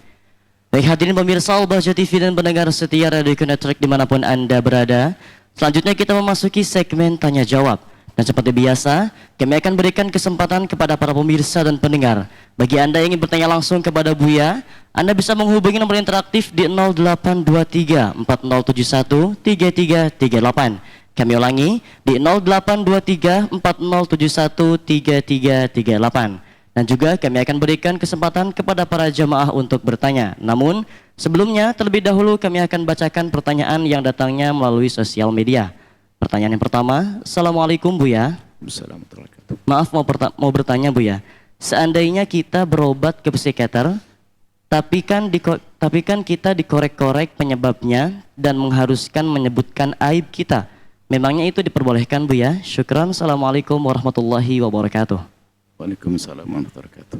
Baik hadirin pemirsa Al-Bahjah TV dan pendengar setia Radio Network dimanapun Anda berada. Selanjutnya kita memasuki segmen tanya jawab. Dan seperti biasa, kami akan berikan kesempatan kepada para pemirsa dan pendengar. Bagi Anda yang ingin bertanya langsung kepada Buya, Anda bisa menghubungi nomor interaktif di 0823 4071 3338. Kami ulangi di 0823 4071 3338. Dan juga kami akan berikan kesempatan kepada para jamaah untuk bertanya. Namun, sebelumnya terlebih dahulu kami akan bacakan pertanyaan yang datangnya melalui sosial media. Pertanyaan yang pertama, Assalamualaikum Buya. Assalamualaikum. Maaf mau bertanya Buya. Seandainya kita berobat ke psikiater, tapi kan kita dikorek-korek penyebabnya dan mengharuskan menyebutkan aib kita. Memangnya itu diperbolehkan Buya? Syukran. Assalamualaikum warahmatullahi wabarakatuh. Waalaikumsalam warahmatullahi wabarakatuh.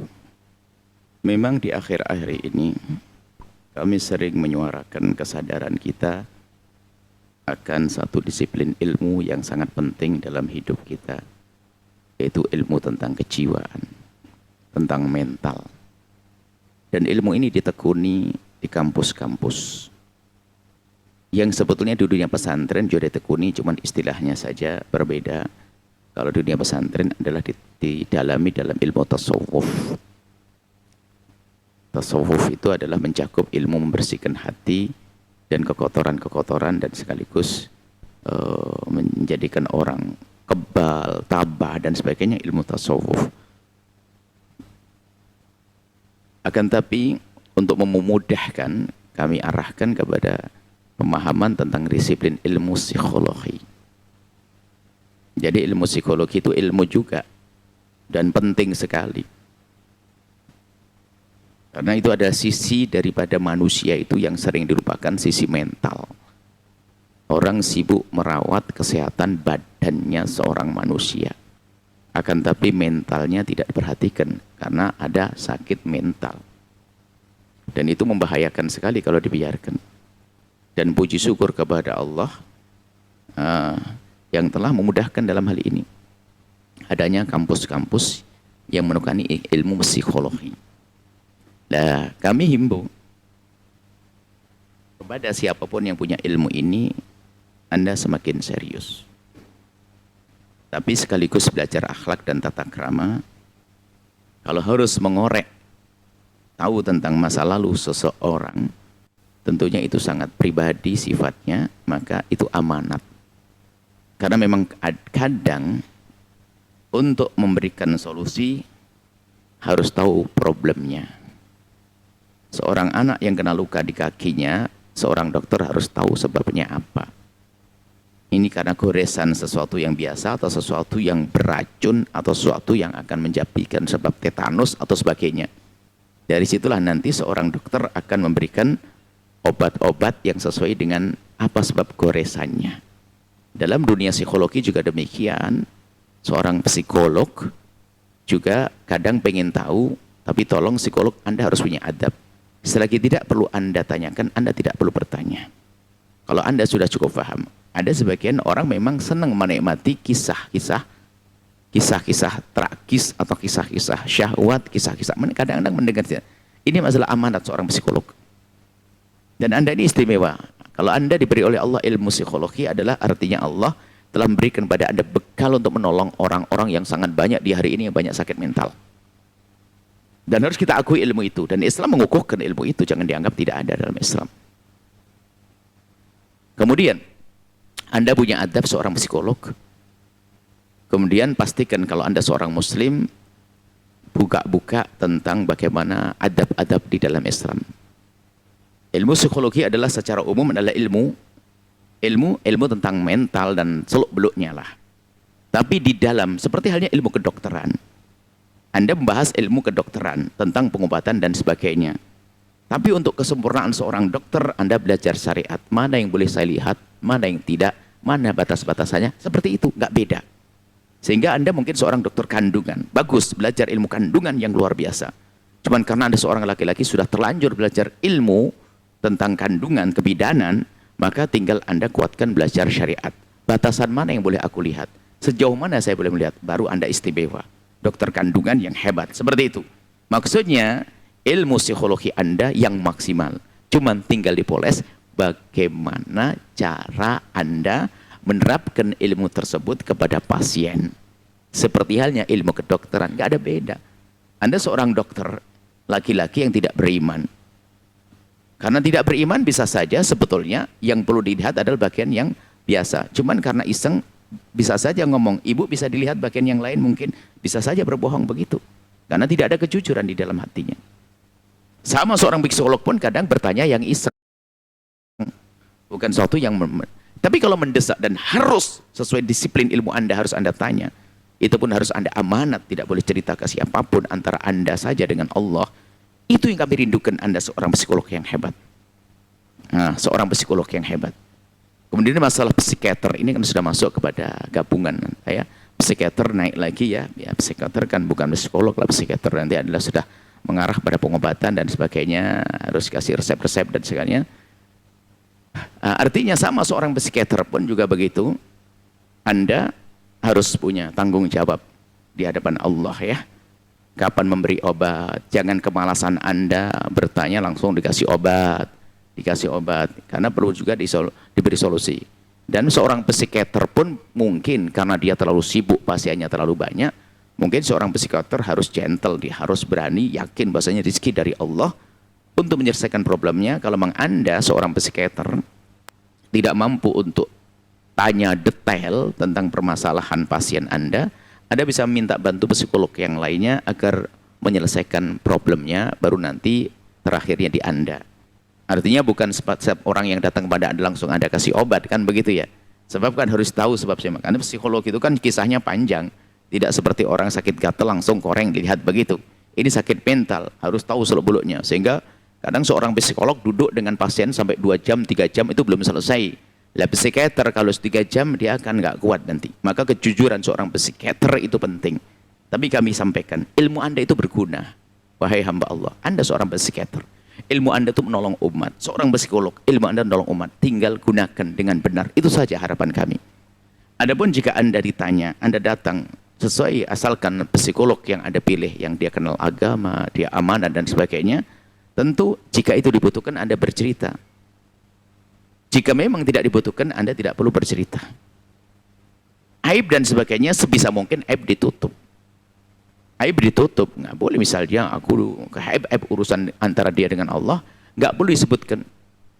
Memang di akhir-akhir ini kami sering menyuarakan kesadaran kita akan satu disiplin ilmu yang sangat penting dalam hidup kita, yaitu ilmu tentang kejiwaan, tentang mental. Dan ilmu ini ditekuni di kampus-kampus yang sebetulnya di dunia pesantren juga ditekuni, cuman istilahnya saja berbeda. Kalau dunia pesantren adalah didalami dalam ilmu tasawuf. Tasawuf itu adalah mencakup ilmu membersihkan hati dan kekotoran-kekotoran, dan sekaligus menjadikan orang kebal, tabah dan sebagainya, ilmu tasawuf. Akan tapi untuk memudahkan, kami arahkan kepada pemahaman tentang disiplin ilmu psikologi. Jadi ilmu psikologi itu ilmu juga dan penting sekali. Karena itu ada sisi daripada manusia itu yang sering dilupakan, sisi mental. Orang sibuk merawat kesehatan badannya seorang manusia. Akan tapi mentalnya tidak diperhatikan karena ada sakit mental. Dan itu membahayakan sekali kalau dibiarkan. Dan puji syukur kepada Allah yang telah memudahkan dalam hal ini. Adanya kampus-kampus yang menekuni ilmu psikologi. Nah, kami himbau kepada siapapun yang punya ilmu ini, Anda semakin serius. Tapi sekaligus belajar akhlak dan tata krama. Kalau harus mengorek, tahu tentang masa lalu seseorang, tentunya itu sangat pribadi sifatnya, maka itu amanat. Karena memang kadang untuk memberikan solusi harus tahu problemnya. Seorang anak yang kena luka di kakinya, seorang dokter harus tahu sebabnya apa. Ini karena goresan sesuatu yang biasa atau sesuatu yang beracun atau sesuatu yang akan menjadikan sebab tetanus atau sebagainya. Dari situlah nanti seorang dokter akan memberikan obat-obat yang sesuai dengan apa sebab goresannya. Dalam dunia psikologi juga demikian. Seorang psikolog juga kadang pengen tahu, tapi tolong psikolog Anda harus punya adab. Selagi tidak perlu Anda tanyakan, Anda tidak perlu bertanya. Kalau Anda sudah cukup paham. Ada sebagian orang memang senang menikmati kisah-kisah tragis atau kisah-kisah syahwat, kisah-kisah. Kadang-kadang mendengar ini masalah amanat seorang psikolog. Dan Anda ini istimewa. Kalau Anda diberi oleh Allah ilmu psikologi adalah artinya Allah telah memberikan pada Anda bekal untuk menolong orang-orang yang sangat banyak di hari ini yang banyak sakit mental. Dan harus kita akui ilmu itu. Dan Islam mengukuhkan ilmu itu. Jangan dianggap tidak ada dalam Islam. Kemudian, Anda punya adab seorang psikolog. Kemudian pastikan kalau Anda seorang muslim, buka-buka tentang bagaimana adab-adab di dalam Islam. Ilmu psikologi adalah secara umum adalah ilmu tentang mental dan seluk-beluknya lah. Tapi di dalam, seperti halnya ilmu kedokteran, Anda membahas ilmu kedokteran tentang pengobatan dan sebagainya. Tapi untuk kesempurnaan seorang dokter, Anda belajar syariat. Mana yang boleh saya lihat, mana yang tidak, mana batas-batasannya. Seperti itu, nggak beda. Sehingga Anda mungkin seorang dokter kandungan. Bagus, belajar ilmu kandungan yang luar biasa. Cuman karena Anda seorang laki-laki sudah terlanjur belajar ilmu tentang kandungan, kebidanan, maka tinggal Anda kuatkan belajar syariat. Batasan mana yang boleh aku lihat? Sejauh mana saya boleh melihat? Baru Anda istimewa. Dokter kandungan yang hebat. Seperti itu. Maksudnya, ilmu psikologi Anda yang maksimal. Cuman tinggal dipoles bagaimana cara Anda menerapkan ilmu tersebut kepada pasien. Seperti halnya ilmu kedokteran, nggak ada beda. Anda seorang dokter laki-laki yang tidak beriman. Karena tidak beriman bisa saja sebetulnya yang perlu dilihat adalah bagian yang biasa. Cuman karena iseng bisa saja ngomong, ibu bisa dilihat bagian yang lain mungkin bisa saja berbohong begitu. Karena tidak ada kejujuran di dalam hatinya. Sama seorang psikolog pun kadang bertanya yang iseng. Bukan sesuatu yang... Tapi kalau mendesak dan harus sesuai disiplin ilmu Anda harus Anda tanya. Itu pun harus Anda amanat. Tidak boleh cerita ke siapapun antara Anda saja dengan Allah. Itu yang kami rindukan Anda seorang psikolog yang hebat. Nah, seorang psikolog yang hebat. Kemudian masalah psikiater. Ini kan sudah masuk kepada gabungan. Ya. Psikiater naik lagi ya. Psikiater kan bukan psikolog lah. Psikiater nanti adalah sudah mengarah pada pengobatan dan sebagainya. Harus kasih resep-resep dan sebagainya. Artinya sama seorang psikiater pun juga begitu. Anda harus punya tanggung jawab di hadapan Allah ya. Kapan memberi obat, jangan kemalasan Anda bertanya langsung dikasih obat. Karena perlu juga diberi solusi. Dan seorang psikiater pun mungkin karena dia terlalu sibuk, pasiennya terlalu banyak, mungkin seorang psikiater harus gentle, dia harus berani, yakin bahasanya rezeki dari Allah untuk menyelesaikan problemnya. Kalau memang Anda seorang psikiater tidak mampu untuk tanya detail tentang permasalahan pasien Anda bisa minta bantu psikolog yang lainnya agar menyelesaikan problemnya, baru nanti terakhirnya di Anda. Artinya bukan setiap orang yang datang kepada Anda langsung Anda kasih obat, kan begitu ya. Sebab kan harus tahu sebab saya makan. Karena psikolog itu kan kisahnya panjang. Tidak seperti orang sakit gatal langsung koreng dilihat begitu. Ini sakit mental, harus tahu seluk-beluknya. Sehingga kadang seorang psikolog duduk dengan pasien sampai 2 jam, 3 jam itu belum selesai. Lah psikiater kalau 3 jam dia akan nggak kuat nanti. Maka kejujuran seorang psikiater itu penting. Tapi kami sampaikan, ilmu Anda itu berguna. Wahai hamba Allah, Anda seorang psikiater. Ilmu Anda itu menolong umat. Seorang psikolog, ilmu Anda menolong umat. Tinggal gunakan dengan benar. Itu saja harapan kami. Adapun jika Anda ditanya, Anda datang sesuai asalkan psikolog yang Anda pilih, yang dia kenal agama, dia amanah dan sebagainya. Tentu jika itu dibutuhkan Anda bercerita. Jika memang tidak dibutuhkan, Anda tidak perlu bercerita. Aib dan sebagainya sebisa mungkin aib ditutup. Aib ditutup, nggak boleh misalnya aib urusan antara dia dengan Allah, nggak boleh disebutkan.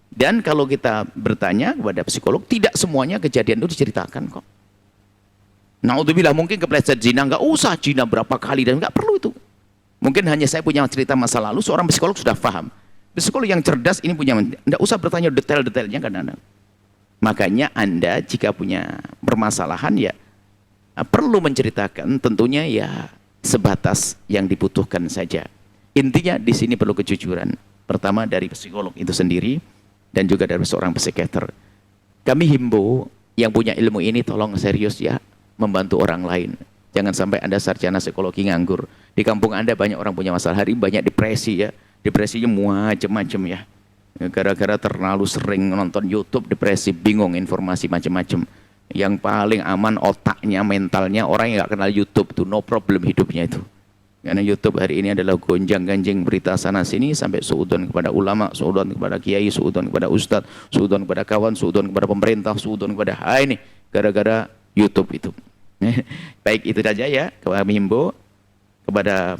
Dan kalau kita bertanya kepada psikolog, tidak semuanya kejadian itu diceritakan kok. Naudzubillah, mungkin kepleset zina, nggak usah zina berapa kali dan nggak perlu itu. Mungkin hanya saya punya cerita masa lalu, seorang psikolog sudah paham. Psikolog yang cerdas ini punya, tidak usah bertanya detail-detailnya kadang-kadang. Makanya Anda jika punya permasalahan ya perlu menceritakan, tentunya ya sebatas yang dibutuhkan saja. Intinya di sini perlu kejujuran. Pertama dari psikolog itu sendiri dan juga dari seorang psikiater. Kami himbau yang punya ilmu ini tolong serius ya membantu orang lain. Jangan sampai Anda sarjana psikologi nganggur. Di kampung Anda banyak orang punya masalah, hari ini banyak depresi ya. Depresinya macam-macam ya. Gara-gara terlalu sering nonton YouTube, depresi, bingung informasi macam-macam. Yang paling aman otaknya, mentalnya orang yang nggak kenal YouTube tuh no problem hidupnya itu. Karena YouTube hari ini adalah gonjang-ganjing berita sana sini sampai suudon kepada ulama, suudon kepada kiai, suudon kepada ustadz, suudon kepada kawan, suudon kepada pemerintah, suudon kepada ini gara-gara YouTube itu. Baik itu saja ya, kami himbau kepada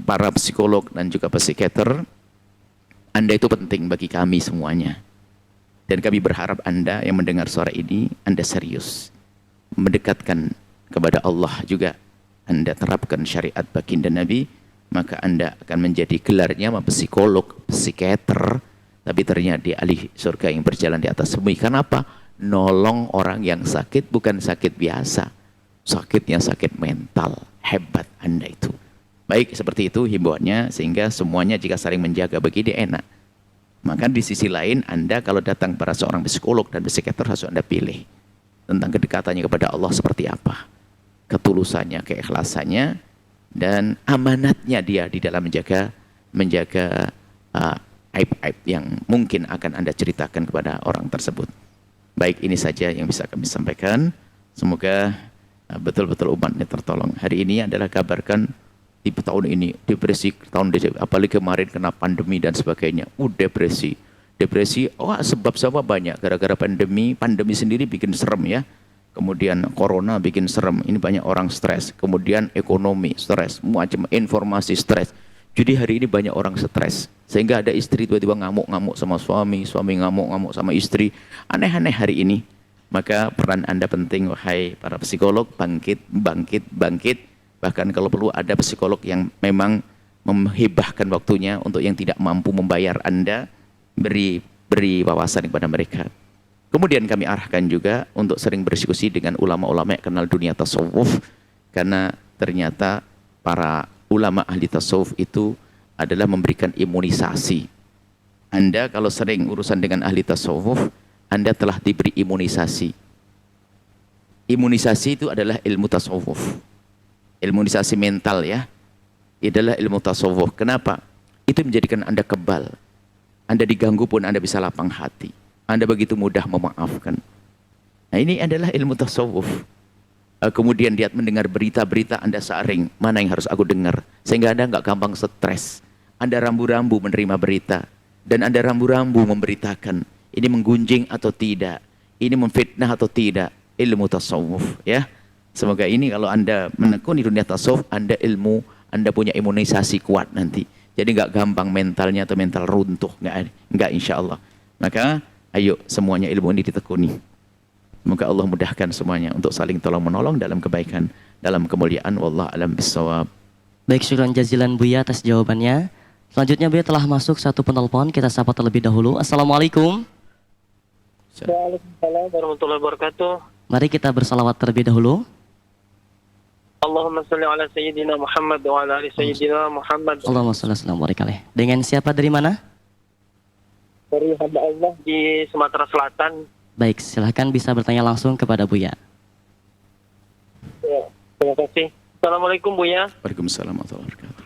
para psikolog dan juga psikiater, Anda itu penting bagi kami semuanya. Dan kami berharap Anda yang mendengar suara ini, Anda serius mendekatkan kepada Allah juga. Anda terapkan syariat baginda Nabi, maka Anda akan menjadi gelarnya psikolog, psikiater, tapi ternyata di ahli surga yang berjalan di atas bumi. Kenapa? Nolong orang yang sakit, bukan sakit biasa. Sakitnya sakit mental. Hebat Anda itu. Baik, seperti itu himbauannya, sehingga semuanya jika saling menjaga begini enak. Maka di sisi lain, Anda kalau datang pada seorang psikolog dan psikiater harus Anda pilih tentang kedekatannya kepada Allah seperti apa, ketulusannya, keikhlasannya, dan amanatnya dia di dalam menjaga aib-aib yang mungkin akan Anda ceritakan kepada orang tersebut. Baik, ini saja yang bisa kami sampaikan. Semoga betul-betul umatnya tertolong. Hari ini adalah kabarkan di tahun ini, depresi tahun apalagi kemarin kena pandemi dan sebagainya. Depresi. Sebab-sebab banyak. Gara-gara pandemi sendiri bikin serem ya. Kemudian corona bikin serem. Ini banyak orang stres. Kemudian ekonomi stres, macam informasi stres. Jadi hari ini banyak orang stres. Sehingga ada istri tiba-tiba ngamuk-ngamuk sama suami, suami ngamuk-ngamuk sama istri. Aneh-aneh hari ini. Maka peran Anda penting, wahai para psikolog, bangkit. Bahkan kalau perlu ada psikolog yang memang menghibahkan waktunya untuk yang tidak mampu membayar Anda, beri wawasan kepada mereka. Kemudian kami arahkan juga untuk sering berdiskusi dengan ulama-ulama yang kenal dunia tasawuf, karena ternyata para ulama ahli tasawuf itu adalah memberikan imunisasi. Anda kalau sering urusan dengan ahli tasawuf, Anda telah diberi imunisasi. Imunisasi itu adalah ilmu tasawuf. Imunisasi mental ya, adalah ilmu tasawuf. Kenapa? Itu menjadikan Anda kebal. Anda diganggu pun Anda bisa lapang hati. Anda begitu mudah memaafkan. Nah ini adalah ilmu tasawuf. Kemudian dia mendengar berita-berita, Anda saring, mana yang harus aku dengar. Sehingga Anda nggak gampang stres. Anda rambu-rambu menerima berita. Dan Anda rambu-rambu memberitakan. Ini menggunjing atau tidak. Ini memfitnah atau tidak. Ilmu tasawuf ya. Semoga ini kalau Anda menekuni dunia tasawuf, Anda ilmu, Anda punya imunisasi kuat nanti. Jadi nggak gampang mentalnya atau mental runtuh, nggak insya Allah. Maka ayo semuanya ilmu ini ditekuni. Semoga Allah mudahkan semuanya untuk saling tolong menolong dalam kebaikan, dalam kemuliaan. Wallahu a'lam bishawab. Baik, syukran jazilan Buya atas jawabannya. Selanjutnya Buya telah masuk satu penelpon, kita sapa terlebih dahulu. Assalamualaikum. Waalaikumsalam warahmatullahi wabarakatuh. Mari kita bersalawat terlebih dahulu. Allahumma salli ala Sayyidina Muhammad wa ala ali Sayyidina Muhammad. Allahumma shalli ala Sayyidina. Dengan siapa dari mana? Dari hamba Allah di Sumatera Selatan. Baik, silahkan bisa bertanya langsung kepada Buya. Ya, terima kasih. Assalamualaikum Buya. Waalaikumsalam warahmatullahi wabarakatuh.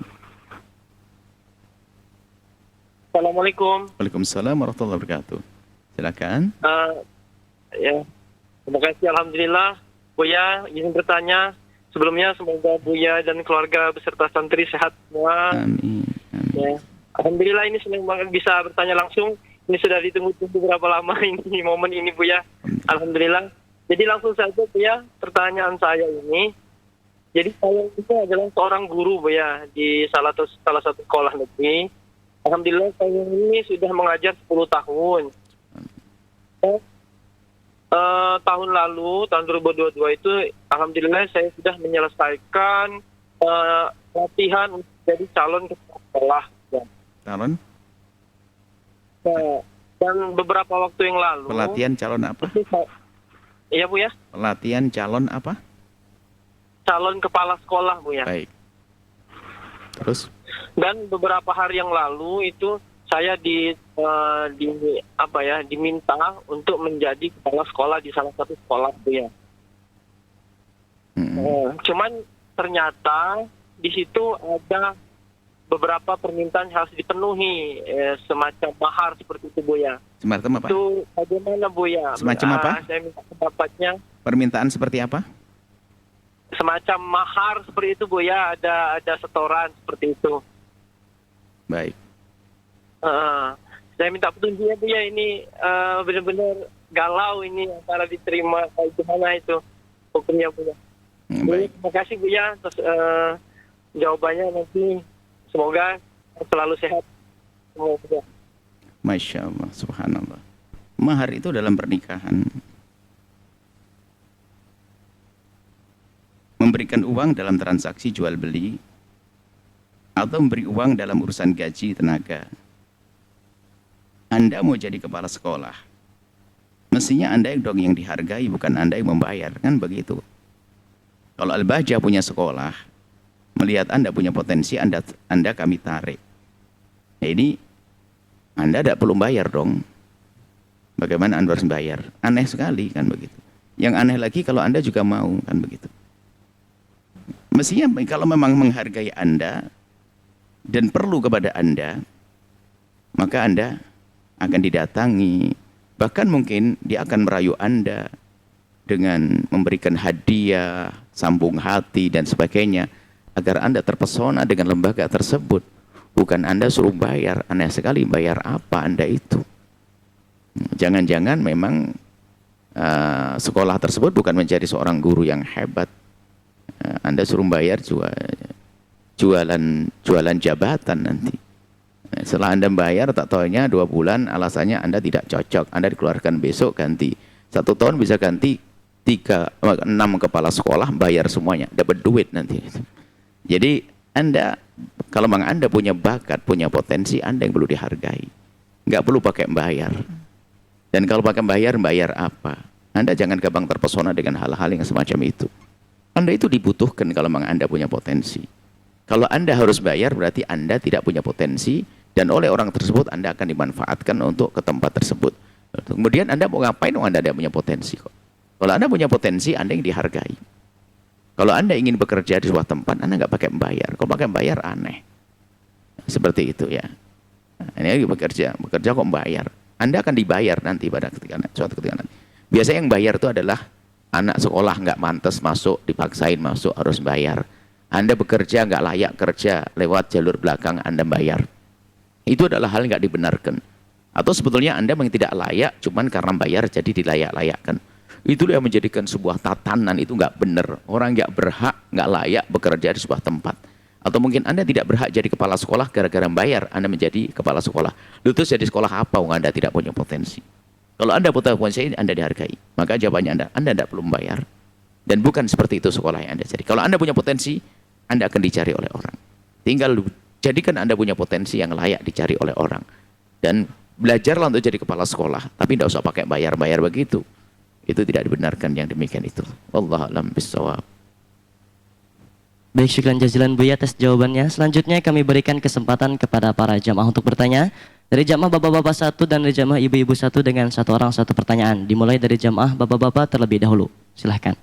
Assalamualaikum. Waalaikumsalam warahmatullahi wabarakatuh. Silakan. Ya, terima kasih. Alhamdulillah. Buya ingin bertanya. Sebelumnya semoga Buya dan keluarga beserta santri sehat semua. Amin. Ya. Alhamdulillah ini senang banget bisa bertanya langsung. Ini sudah ditunggu-tunggu berapa lama ini momen ini Buya. Alhamdulillah. Jadi langsung saja Buya, pertanyaan saya ini. Jadi saya itu adalah seorang guru Buya di salah satu sekolah negeri. Alhamdulillah saya ini sudah mengajar 10 tahun. Tahun lalu, tahun 2022 itu, alhamdulillah saya sudah menyelesaikan latihan untuk jadi calon kepala sekolah. Ya. Calon Nah, dan beberapa waktu yang lalu. pelatihan calon apa? Iya Bu ya, Pelatihan calon apa? calon kepala sekolah Bu ya. Baik. Terus Dan beberapa hari yang lalu itu saya diminta untuk menjadi kepala sekolah di salah satu sekolah Bu ya. Cuman ternyata di situ ada beberapa permintaan yang harus dipenuhi, semacam mahar seperti itu Bu ya. semacam apa? Itu bagaimana Bu ya? Semacam apa? Saya minta pendapatnya. Permintaan seperti apa? Semacam mahar seperti itu Bu ya, ada setoran seperti itu. Baik. Saya minta petunjuknya Bu ya, ini benar-benar galau ini antara diterima kayak gimana itu hukumnya Bu ya. Baik. Terima kasih Bu ya atas jawabannya, nanti semoga selalu sehat semua Bu ya. Masya Allah, subhanallah. Mahar itu dalam pernikahan memberikan uang dalam transaksi jual beli atau memberi uang dalam urusan gaji tenaga. Anda mau jadi kepala sekolah, mestinya Anda dong yang dihargai, bukan Anda yang membayar, kan begitu. Kalau Al-Bahjah punya sekolah, melihat Anda punya potensi, Anda kami tarik. Nah, ini Anda tidak perlu bayar dong. Bagaimana Anda harus bayar? Aneh sekali kan begitu. Yang aneh lagi kalau Anda juga mau kan begitu. Mestinya kalau memang menghargai Anda dan perlu kepada Anda, maka Anda akan didatangi. Bahkan mungkin dia akan merayu Anda dengan memberikan hadiah, sambung hati dan sebagainya, agar Anda terpesona dengan lembaga tersebut. Bukan Anda suruh bayar. Aneh sekali, bayar apa Anda itu? Jangan-jangan memang sekolah tersebut bukan menjadi seorang guru yang hebat. Anda suruh bayar jualan jabatan nanti. Setelah Anda bayar, tak taunya 2 bulan alasannya Anda tidak cocok, Anda dikeluarkan besok ganti. 1 tahun bisa ganti 6 kepala sekolah, bayar semuanya, dapat duit nanti. Jadi Anda, kalau memang Anda punya bakat, punya potensi, Anda yang perlu dihargai. Nggak perlu pakai bayar. Dan kalau pakai bayar apa? Anda jangan gampang terpesona dengan hal-hal yang semacam itu. Anda itu dibutuhkan kalau memang Anda punya potensi. Kalau Anda harus bayar, berarti Anda tidak punya potensi, dan oleh orang tersebut Anda akan dimanfaatkan untuk ke tempat tersebut. Kemudian Anda mau ngapain? Anda tidak punya potensi kok. Kalau Anda punya potensi, Anda yang dihargai. Kalau Anda ingin bekerja di sebuah tempat, Anda nggak pakai bayar. Kalau pakai bayar, aneh. Seperti itu ya. Nah, ini lagi bekerja kok bayar. Anda akan dibayar nanti pada suatu ketika nanti. Biasanya yang bayar itu adalah anak sekolah nggak mantas masuk, dipaksain masuk, harus bayar. Anda bekerja nggak layak kerja, lewat jalur belakang Anda bayar. Itu adalah hal yang nggak dibenarkan. Atau sebetulnya Anda memang tidak layak, cuman karena bayar jadi dilayak-layakkan. Itulah yang menjadikan sebuah tatanan itu nggak benar. Orang nggak berhak, nggak layak bekerja di sebuah tempat. Atau mungkin Anda tidak berhak jadi kepala sekolah gara-gara bayar Anda menjadi kepala sekolah. Terus jadi sekolah apa? Anda tidak punya potensi. Kalau Anda punya potensi, Anda dihargai. Maka jawabannya Anda tidak perlu membayar. Dan bukan seperti itu sekolah yang Anda jadi. Kalau Anda punya potensi, Anda akan dicari oleh orang. Tinggal jadikan Anda punya potensi yang layak dicari oleh orang. Dan belajarlah untuk jadi kepala sekolah. Tapi tidak usah pakai bayar-bayar begitu. Itu tidak dibenarkan yang demikian itu. Wallahu a'lam bishawab. Baik, syukran jazilan Buya atas jawabannya. Selanjutnya kami berikan kesempatan kepada para jamaah untuk bertanya. Dari jamaah bapak-bapak 1 dan dari jamaah ibu-ibu 1 dengan 1 orang 1 pertanyaan. Dimulai dari jamaah bapak-bapak terlebih dahulu. Silahkan.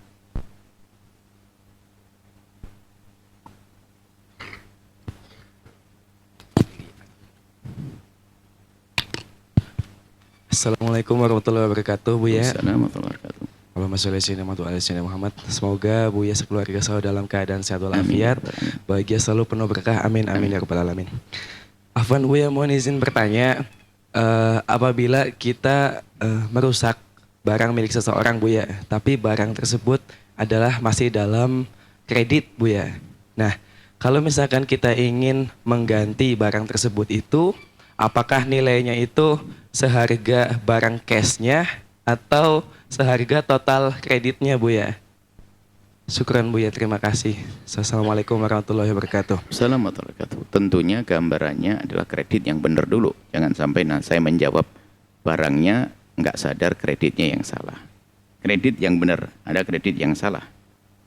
Assalamualaikum warahmatullahi wabarakatuh, Buya. Assalamualaikum warahmatullahi wabarakatuh. Allahumma sholli ala sayyidina Muhammad. Semoga Buya sekeluarga selalu dalam keadaan sehat walafiat, bahagia selalu penuh berkah. Amin amin ya rabbal alamin. Afwan, Buya mohon izin bertanya, apabila kita merusak barang milik seseorang, Buya, tapi barang tersebut adalah masih dalam kredit, Buya. Nah, kalau misalkan kita ingin mengganti barang tersebut itu, apakah nilainya itu seharga barang cashnya atau seharga total kreditnya, Buya? Syukran Buya, terima kasih. Assalamualaikum warahmatullahi wabarakatuh. Assalamualaikum warahmatullahi wabarakatuh. Tentunya gambarannya adalah kredit yang benar dulu. Jangan sampai saya menjawab barangnya nggak sadar kreditnya yang salah. Kredit yang benar, ada kredit yang salah.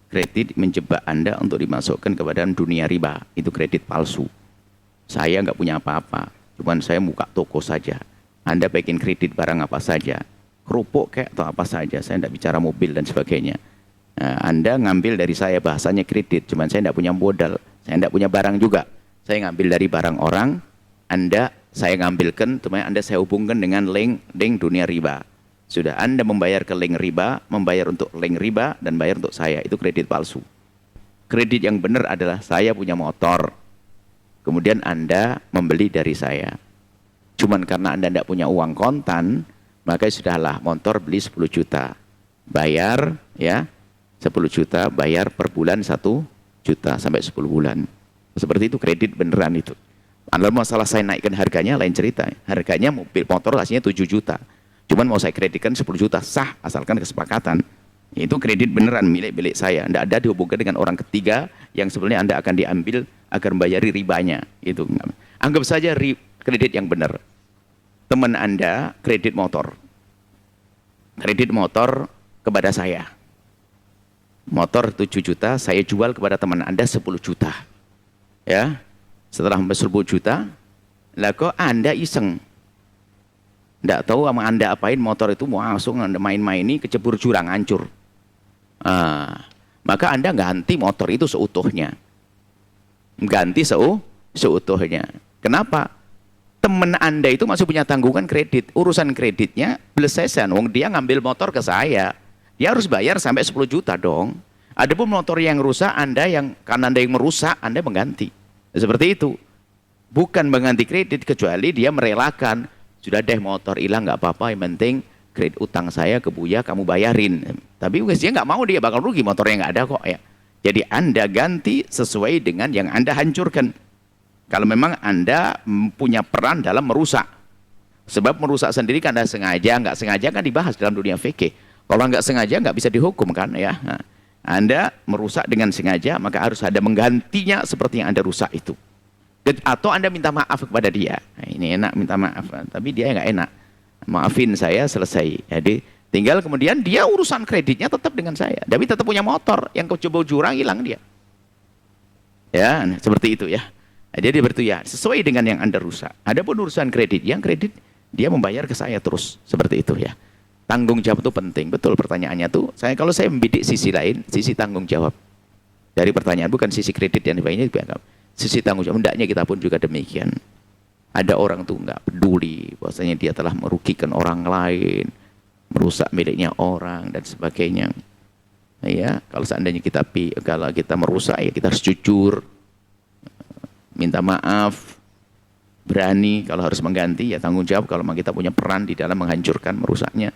Kredit menjebak Anda untuk dimasukkan kepada dunia riba. Itu kredit palsu. Saya nggak punya apa-apa, cuman saya buka toko saja. Anda bikin kredit barang apa saja, kerupuk kayak atau apa saja. Saya tidak bicara mobil dan sebagainya. Anda ngambil dari saya, bahasanya kredit, cuman saya tidak punya modal, saya tidak punya barang juga. Saya ngambil dari barang orang, saya ngambilkan, teman Anda saya hubungkan dengan link dunia riba. Sudah Anda membayar ke link riba, membayar untuk link riba, dan bayar untuk saya, itu kredit palsu. Kredit yang benar adalah saya punya motor, kemudian Anda membeli dari saya. Cuman karena Anda tidak punya uang kontan, maka sudahlah motor beli 10 juta. Bayar ya 10 juta, bayar per bulan 1 juta sampai 10 bulan. Seperti itu kredit beneran itu. Kalau masalah saya naikkan harganya lain cerita. Harganya mobil motor aslinya 7 juta. Cuman mau saya kreditkan 10 juta sah asalkan kesepakatan. Itu kredit beneran milik saya. Tidak ada dihubungkan dengan orang ketiga yang sebenarnya Anda akan diambil agar membayari ribanya. Itu anggap saja kredit yang benar. Teman Anda kredit motor. Kredit motor kepada saya. Motor 7 juta, saya jual kepada teman Anda 10 juta. Ya. Setelah 10 juta, lah kok Anda iseng. Tidak tahu sama Anda apain motor itu mau langsung Anda main-maini kecebur jurang hancur. Maka Anda ganti motor itu seutuhnya. Ganti seutuhnya. Kenapa? Teman Anda itu masih punya tanggungan kredit. Urusan kreditnya belesesan. Wong dia ngambil motor ke saya. Dia harus bayar sampai 10 juta dong. Adapun motor yang rusak, karena Anda yang merusak, Anda mengganti. Seperti itu. Bukan mengganti kredit, kecuali dia merelakan. Sudah deh motor hilang, nggak apa-apa. Yang penting kredit utang saya ke Buya, kamu bayarin. Tapi dia nggak mau, dia bakal rugi, motornya nggak ada kok. Ya. Jadi Anda ganti sesuai dengan yang Anda hancurkan. Kalau memang Anda punya peran dalam merusak. Sebab merusak sendiri kan Anda sengaja, nggak sengaja kan dibahas dalam dunia fikih. Kalau nggak sengaja nggak bisa dihukum kan ya. Nah, Anda merusak dengan sengaja, maka harus ada menggantinya seperti yang Anda rusak itu. Atau Anda minta maaf kepada dia. Nah, ini enak minta maaf, tapi dia nggak enak. Maafin saya, selesai. Jadi tinggal kemudian dia urusan kreditnya tetap dengan saya. Tapi tetap punya motor, yang coba jurang hilang dia. Ya, nah, seperti itu ya. Nah, jadi berarti ya sesuai dengan yang Anda rusak. Adapun urusan kredit, yang kredit dia membayar ke saya terus, seperti itu ya. Tanggung jawab itu penting, betul pertanyaannya tuh. Kalau saya membidik sisi lain, sisi tanggung jawab dari pertanyaan, bukan sisi kredit yang lainnya, sisi tanggung jawab. Hendaknya kita pun juga demikian. Ada orang tuh nggak peduli, bahwasanya dia telah merugikan orang lain, merusak miliknya orang dan sebagainya. Ya, kalau seandainya kalau kita merusak ya kita harus jujur, minta maaf, berani. Kalau harus mengganti ya tanggung jawab. Kalau memang kita punya peran di dalam menghancurkan, merusaknya.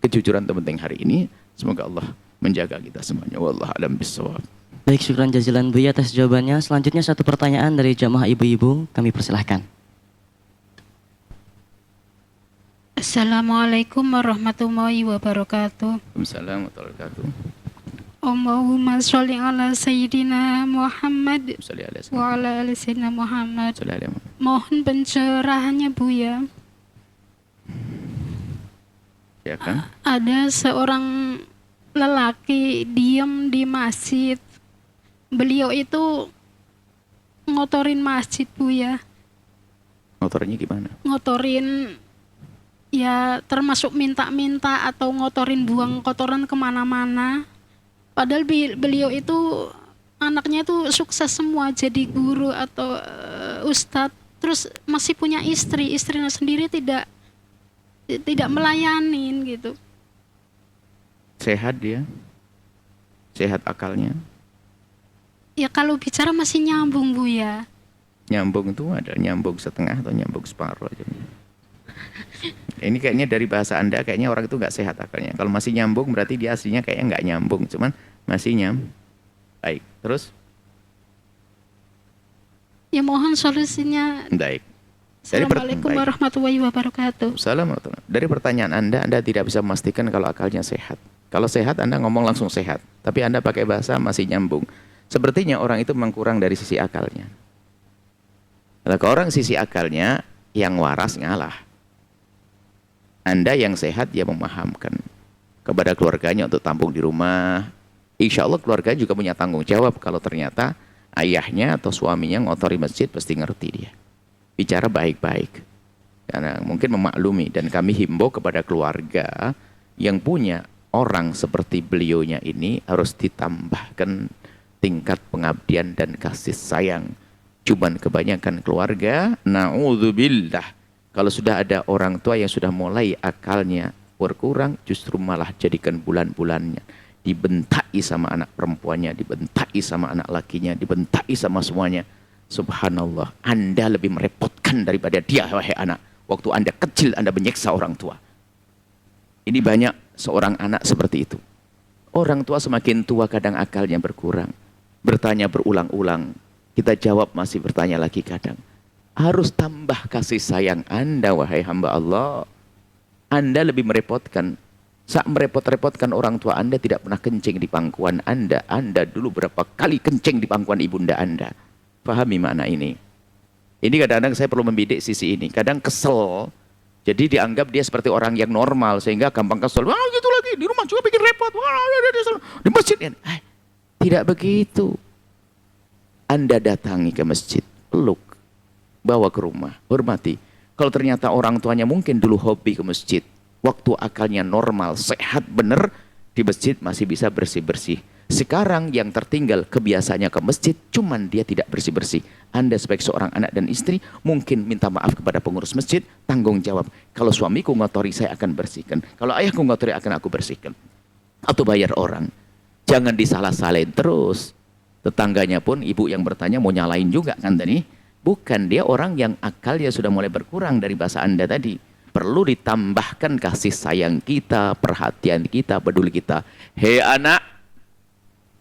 Kejujuran terpenting hari ini. Semoga Allah menjaga kita semuanya. Wallahu a'lam bishawab. Baik, syukran jazilan Buya atas jawabannya. Selanjutnya satu pertanyaan dari jamaah ibu-ibu, kami persilahkan. Assalamualaikum warahmatullahi wabarakatuh. Waalaikumsalam warahmatullahi wabarakatuh. Allahumma sholli ala Sayyidina Muhammad Sholli alaihi wa ala ali Sayyidina Muhammad. Sholli alaihi wasallam. Mohon pencerahannya Buya. Ya kan? Ada seorang lelaki diam di masjid. Beliau itu ngotorin masjid Buya. Motornya gimana? Ngotorin ya termasuk minta-minta atau ngotorin buang kotoran kemana-mana. Padahal beliau itu anaknya itu sukses semua jadi guru atau ustadz. Terus masih punya istrinya sendiri tidak melayanin gitu. Sehat dia? Sehat akalnya? Ya kalau bicara masih nyambung Buya. Nyambung itu ada nyambung setengah atau nyambung separuh aja. Ini kayaknya dari bahasa Anda kayaknya orang itu nggak sehat akalnya. Kalau masih nyambung berarti dia aslinya kayaknya nggak nyambung, cuman masih Baik, terus? Ya mohon solusinya. Baik. Assalamualaikum warahmatullahi wabarakatuh. Assalamualaikum. Dari pertanyaan Anda tidak bisa memastikan kalau akalnya sehat. Kalau sehat Anda ngomong langsung sehat. Tapi Anda pakai bahasa masih nyambung. Sepertinya orang itu memang kurang dari sisi akalnya. Kalau orang sisi akalnya, yang waras ngalah. Anda yang sehat, ya memahamkan kepada keluarganya untuk tampung di rumah. Insya Allah keluarga juga punya tanggung jawab. Kalau ternyata ayahnya atau suaminya ngotori masjid, pasti ngerti dia. Bicara baik-baik. Karena mungkin memaklumi. Dan kami himbau kepada keluarga yang punya orang seperti beliaunya ini harus ditambahkan tingkat pengabdian dan kasih sayang. Cuman kebanyakan keluarga, na'udzubillah, kalau sudah ada orang tua yang sudah mulai akalnya berkurang, justru malah jadikan bulan-bulannya dibentai sama anak perempuannya, dibentai sama anak lakinya, dibentai sama semuanya. Subhanallah, Anda lebih merepotkan daripada dia, wahai anak. Waktu Anda kecil, Anda menyiksa orang tua. Ini banyak seorang anak seperti itu. Orang tua semakin tua kadang akalnya berkurang. Bertanya berulang-ulang, kita jawab masih bertanya lagi kadang. Harus tambah kasih sayang Anda, wahai hamba Allah. Anda lebih merepotkan. Saat merepot-repotkan orang tua Anda tidak pernah kencing di pangkuan Anda. Anda dulu berapa kali kencing di pangkuan ibunda Anda. Pahami makna ini. Ini kadang-kadang saya perlu membidik sisi ini. Kadang kesel. Jadi dianggap dia seperti orang yang normal. Sehingga gampang kesel. Wah gitu lagi. Di rumah juga bikin repot. Wah, di masjid. Tidak begitu. Anda datangi ke masjid. Peluk. Bawa ke rumah. Hormati. Kalau ternyata orang tuanya mungkin dulu hobi ke masjid. Waktu akalnya normal, sehat, benar. Di masjid masih bisa bersih-bersih. Sekarang yang tertinggal kebiasaannya ke masjid, cuman dia tidak bersih-bersih. Anda sebagai seorang anak dan istri, mungkin minta maaf kepada pengurus masjid, tanggung jawab. Kalau suamiku ngotori, saya akan bersihkan. Kalau ayahku ngotori, akan aku bersihkan. Atau bayar orang. Jangan disalah-salahin terus. Tetangganya pun, ibu yang bertanya mau nyalain juga kan tadi. Bukan, dia orang yang akalnya sudah mulai berkurang dari bahasa Anda tadi. Perlu ditambahkan kasih sayang kita, perhatian kita, peduli kita. Hei anak,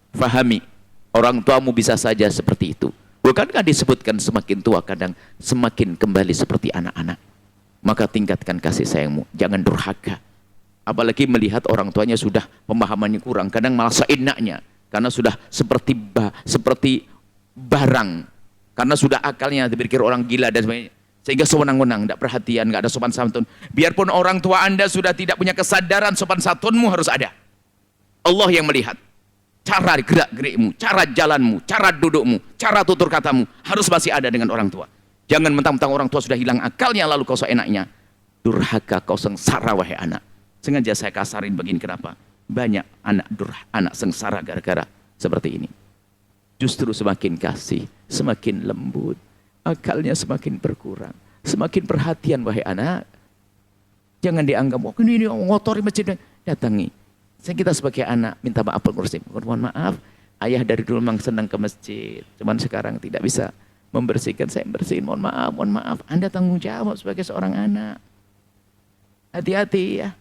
fahami, orang tuamu bisa saja seperti itu. Bukankah disebutkan semakin tua kadang semakin kembali seperti anak-anak? Maka tingkatkan kasih sayangmu, jangan durhaka. Apalagi melihat orang tuanya sudah pemahamannya kurang, kadang malah seenaknya. Karena sudah seperti barang. Karena sudah akalnya dipikir orang gila dan sebagainya. Sehingga sewenang-wenang, tidak perhatian, tidak ada sopan santun. Biarpun orang tua Anda sudah tidak punya kesadaran, sopan santunmu harus ada. Allah yang melihat. Cara gerak-gerikmu, cara jalanmu, cara dudukmu, cara tutur katamu harus masih ada dengan orang tua. Jangan mentang-mentang orang tua sudah hilang akalnya lalu kau seenaknya. Durhaka, kau sengsara wahai anak. Sengaja saya kasarin begini, kenapa? Banyak anak sengsara gara-gara seperti ini. Justru semakin kasih, semakin lembut, akalnya semakin berkurang. Semakin perhatian wahai anak. Jangan dianggap, oh ini ngotori masjid. Datangi. Kita sebagai anak minta maaf pengurus. Mohon maaf, ayah dari dulu memang senang ke masjid. Cuman sekarang tidak bisa membersihkan. Saya bersihin, mohon maaf. Anda tanggung jawab sebagai seorang anak. Hati-hati ya.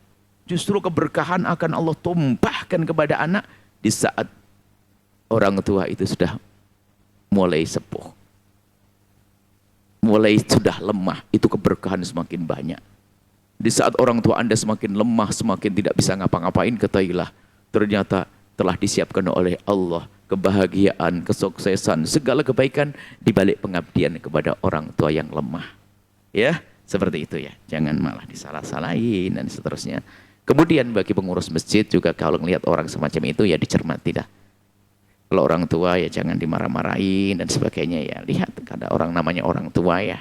Justru keberkahan akan Allah tumpahkan kepada anak di saat orang tua itu sudah mulai sepuh. Mulai sudah lemah, itu keberkahan semakin banyak. Di saat orang tua Anda semakin lemah, semakin tidak bisa ngapa-ngapain, ketahuilah ternyata telah disiapkan oleh Allah kebahagiaan, kesuksesan, segala kebaikan di balik pengabdian kepada orang tua yang lemah. Ya, seperti itu ya. Jangan malah disalah-salahin dan seterusnya. Kemudian bagi pengurus masjid juga kalau melihat orang semacam itu ya dicermati dah. Kalau orang tua ya jangan dimarah-marahin dan sebagainya ya. Lihat ada orang namanya orang tua ya.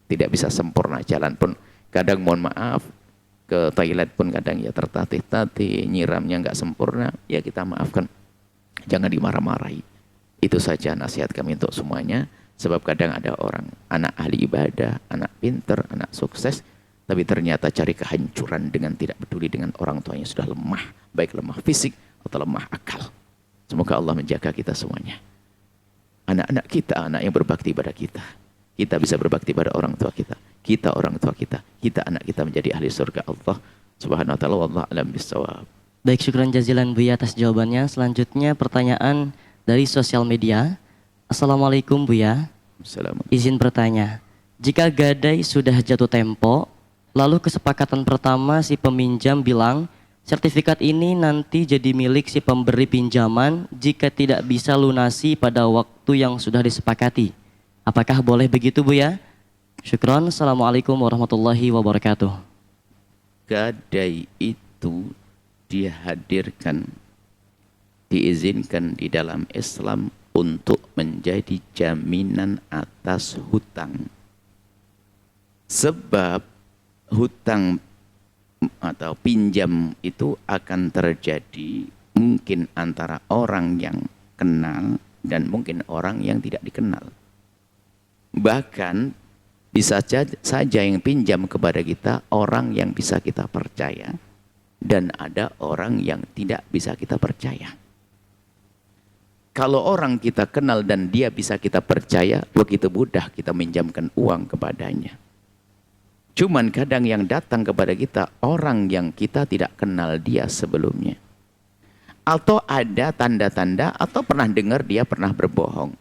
Tidak bisa sempurna jalan pun. Kadang mohon maaf, ke toilet pun kadang ya tertatih-tatih, nyiramnya nggak sempurna, ya kita maafkan. Jangan dimarah-marahi. Itu saja nasihat kami untuk semuanya. Sebab kadang ada orang, anak ahli ibadah, anak pinter, anak sukses, tapi ternyata cari kehancuran dengan tidak peduli dengan orang tuanya sudah lemah, baik lemah fisik atau lemah akal. Semoga Allah menjaga kita semuanya. Anak-anak kita, anak yang berbakti pada kita. Kita bisa berbakti pada orang tua kita. Kita orang tua kita. Kita anak kita menjadi ahli surga Allah Subhanahu wa ta'ala. Wallahu a'lam bissawab. Baik, syukran jazilan Buya atas jawabannya. Selanjutnya pertanyaan dari sosial media. Assalamualaikum Buya. Assalamualaikum. Izin bertanya. Jika gadai sudah jatuh tempo, lalu kesepakatan pertama si peminjam bilang sertifikat ini nanti jadi milik si pemberi pinjaman jika tidak bisa lunasi pada waktu yang sudah disepakati. Apakah boleh begitu Bu ya? Syukron. Assalamualaikum warahmatullahi wabarakatuh. Gadai itu dihadirkan, diizinkan di dalam Islam untuk menjadi jaminan atas hutang. Sebab hutang atau pinjam itu akan terjadi mungkin antara orang yang kenal dan mungkin orang yang tidak dikenal. Bahkan bisa saja yang pinjam kepada kita orang yang bisa kita percaya dan ada orang yang tidak bisa kita percaya. Kalau orang kita kenal dan dia bisa kita percaya, begitu mudah kita minjamkan uang kepadanya. Cuman kadang yang datang kepada kita orang yang kita tidak kenal dia sebelumnya. Atau ada tanda-tanda atau pernah dengar dia pernah berbohong.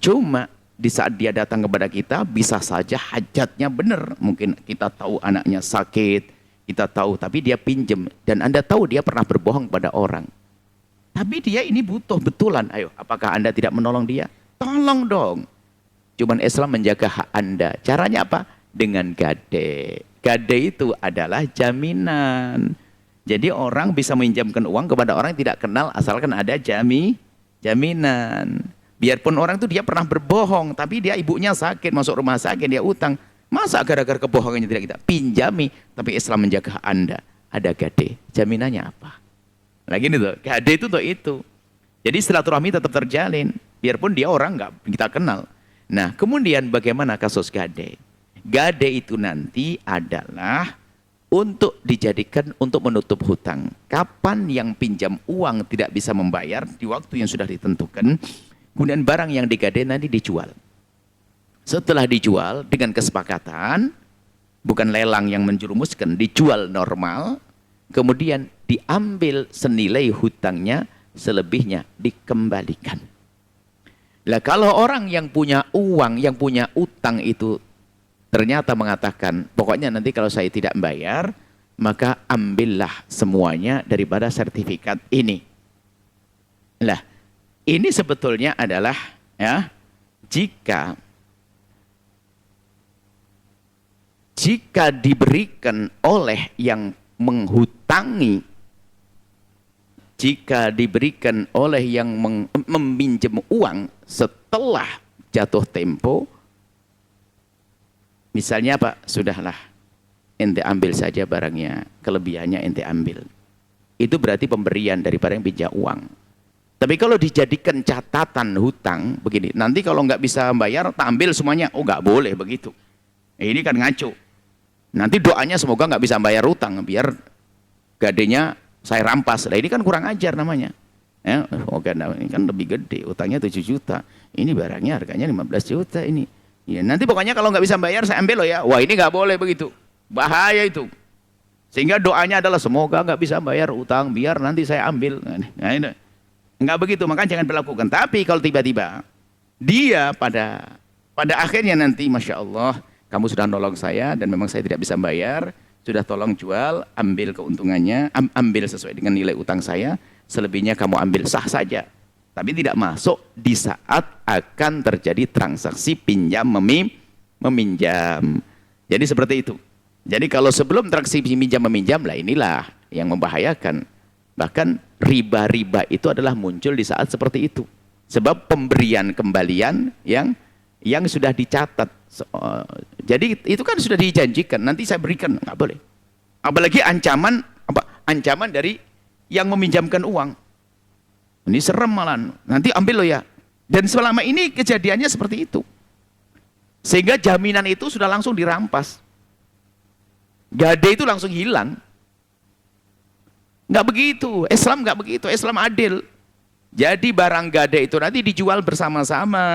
Cuma di saat dia datang kepada kita bisa saja hajatnya benar. Mungkin kita tahu anaknya sakit, kita tahu tapi dia pinjem dan Anda tahu dia pernah berbohong pada orang. Tapi dia ini butuh betulan. Ayo, apakah Anda tidak menolong dia? Tolong dong. Cuman Islam menjaga hak Anda. Caranya apa? Dengan gade. Gade itu adalah jaminan. Jadi orang bisa meminjamkan uang kepada orang yang tidak kenal asalkan ada jaminan. Biarpun orang itu dia pernah berbohong, tapi dia ibunya sakit, masuk rumah sakit, dia utang. Masa gara-gara kebohongannya tidak kita pinjami? Tapi Islam menjaga hak Anda. Ada gade. Jaminannya apa? Lagi nih tuh, gade itu tuh itu. Jadi silaturahmi tetap terjalin, biarpun dia orang nggak kita kenal. Nah, kemudian bagaimana kasus gade? Gade itu nanti adalah untuk dijadikan untuk menutup hutang. Kapan yang pinjam uang tidak bisa membayar di waktu yang sudah ditentukan, kemudian barang yang digade nanti dijual. Setelah dijual dengan kesepakatan, bukan lelang yang menjerumuskan, dijual normal. Kemudian diambil senilai hutangnya, selebihnya dikembalikan. Lah kalau orang yang punya uang, yang punya utang itu ternyata mengatakan, pokoknya nanti kalau saya tidak bayar, maka ambillah semuanya daripada sertifikat ini. Lah, ini sebetulnya adalah ya, jika diberikan oleh yang menghutangi, jika diberikan oleh yang meminjam uang setelah jatuh tempo, misalnya apa? Sudahlah, ente ambil saja barangnya, kelebihannya ente ambil. Itu berarti pemberian daripada yang pinjam uang. Tapi kalau dijadikan catatan hutang, begini, nanti kalau nggak bisa bayar, tak ambil semuanya. Oh, nggak boleh begitu. Ini kan ngaco. Nanti doanya semoga nggak bisa bayar utang, biar gadenya saya rampas. Nah, ini kan kurang ajar namanya. Ya, semoga ini kan lebih gede, utangnya 7 juta. Ini barangnya harganya 15 juta ini. Ya, nanti pokoknya kalau nggak bisa bayar saya ambil loh ya. Wah, ini nggak boleh begitu. Bahaya itu. Sehingga doanya adalah semoga nggak bisa bayar utang, biar nanti saya ambil. Nah, ini nggak begitu, makanya jangan berlakukan. Tapi kalau tiba-tiba dia pada akhirnya nanti, masya Allah, kamu sudah nolong saya dan memang saya tidak bisa bayar, sudah tolong jual, ambil keuntungannya, ambil sesuai dengan nilai utang saya, selebihnya kamu ambil, sah saja. Tapi tidak masuk di saat akan terjadi transaksi pinjam meminjam. Jadi seperti itu. Jadi kalau sebelum transaksi pinjam meminjam, lah inilah yang membahayakan. Bahkan riba-riba itu adalah muncul di saat seperti itu. Sebab pemberian kembalian yang sudah dicatat. Jadi itu kan sudah dijanjikan, nanti saya berikan, nggak boleh. Apalagi ancaman dari yang meminjamkan uang. Ini serem malah, nanti ambil loh ya. Dan selama ini kejadiannya seperti itu. Sehingga jaminan itu sudah langsung dirampas. Gade itu langsung hilang. Nggak begitu, Islam nggak begitu, Islam adil. Jadi barang gade itu nanti dijual bersama-sama.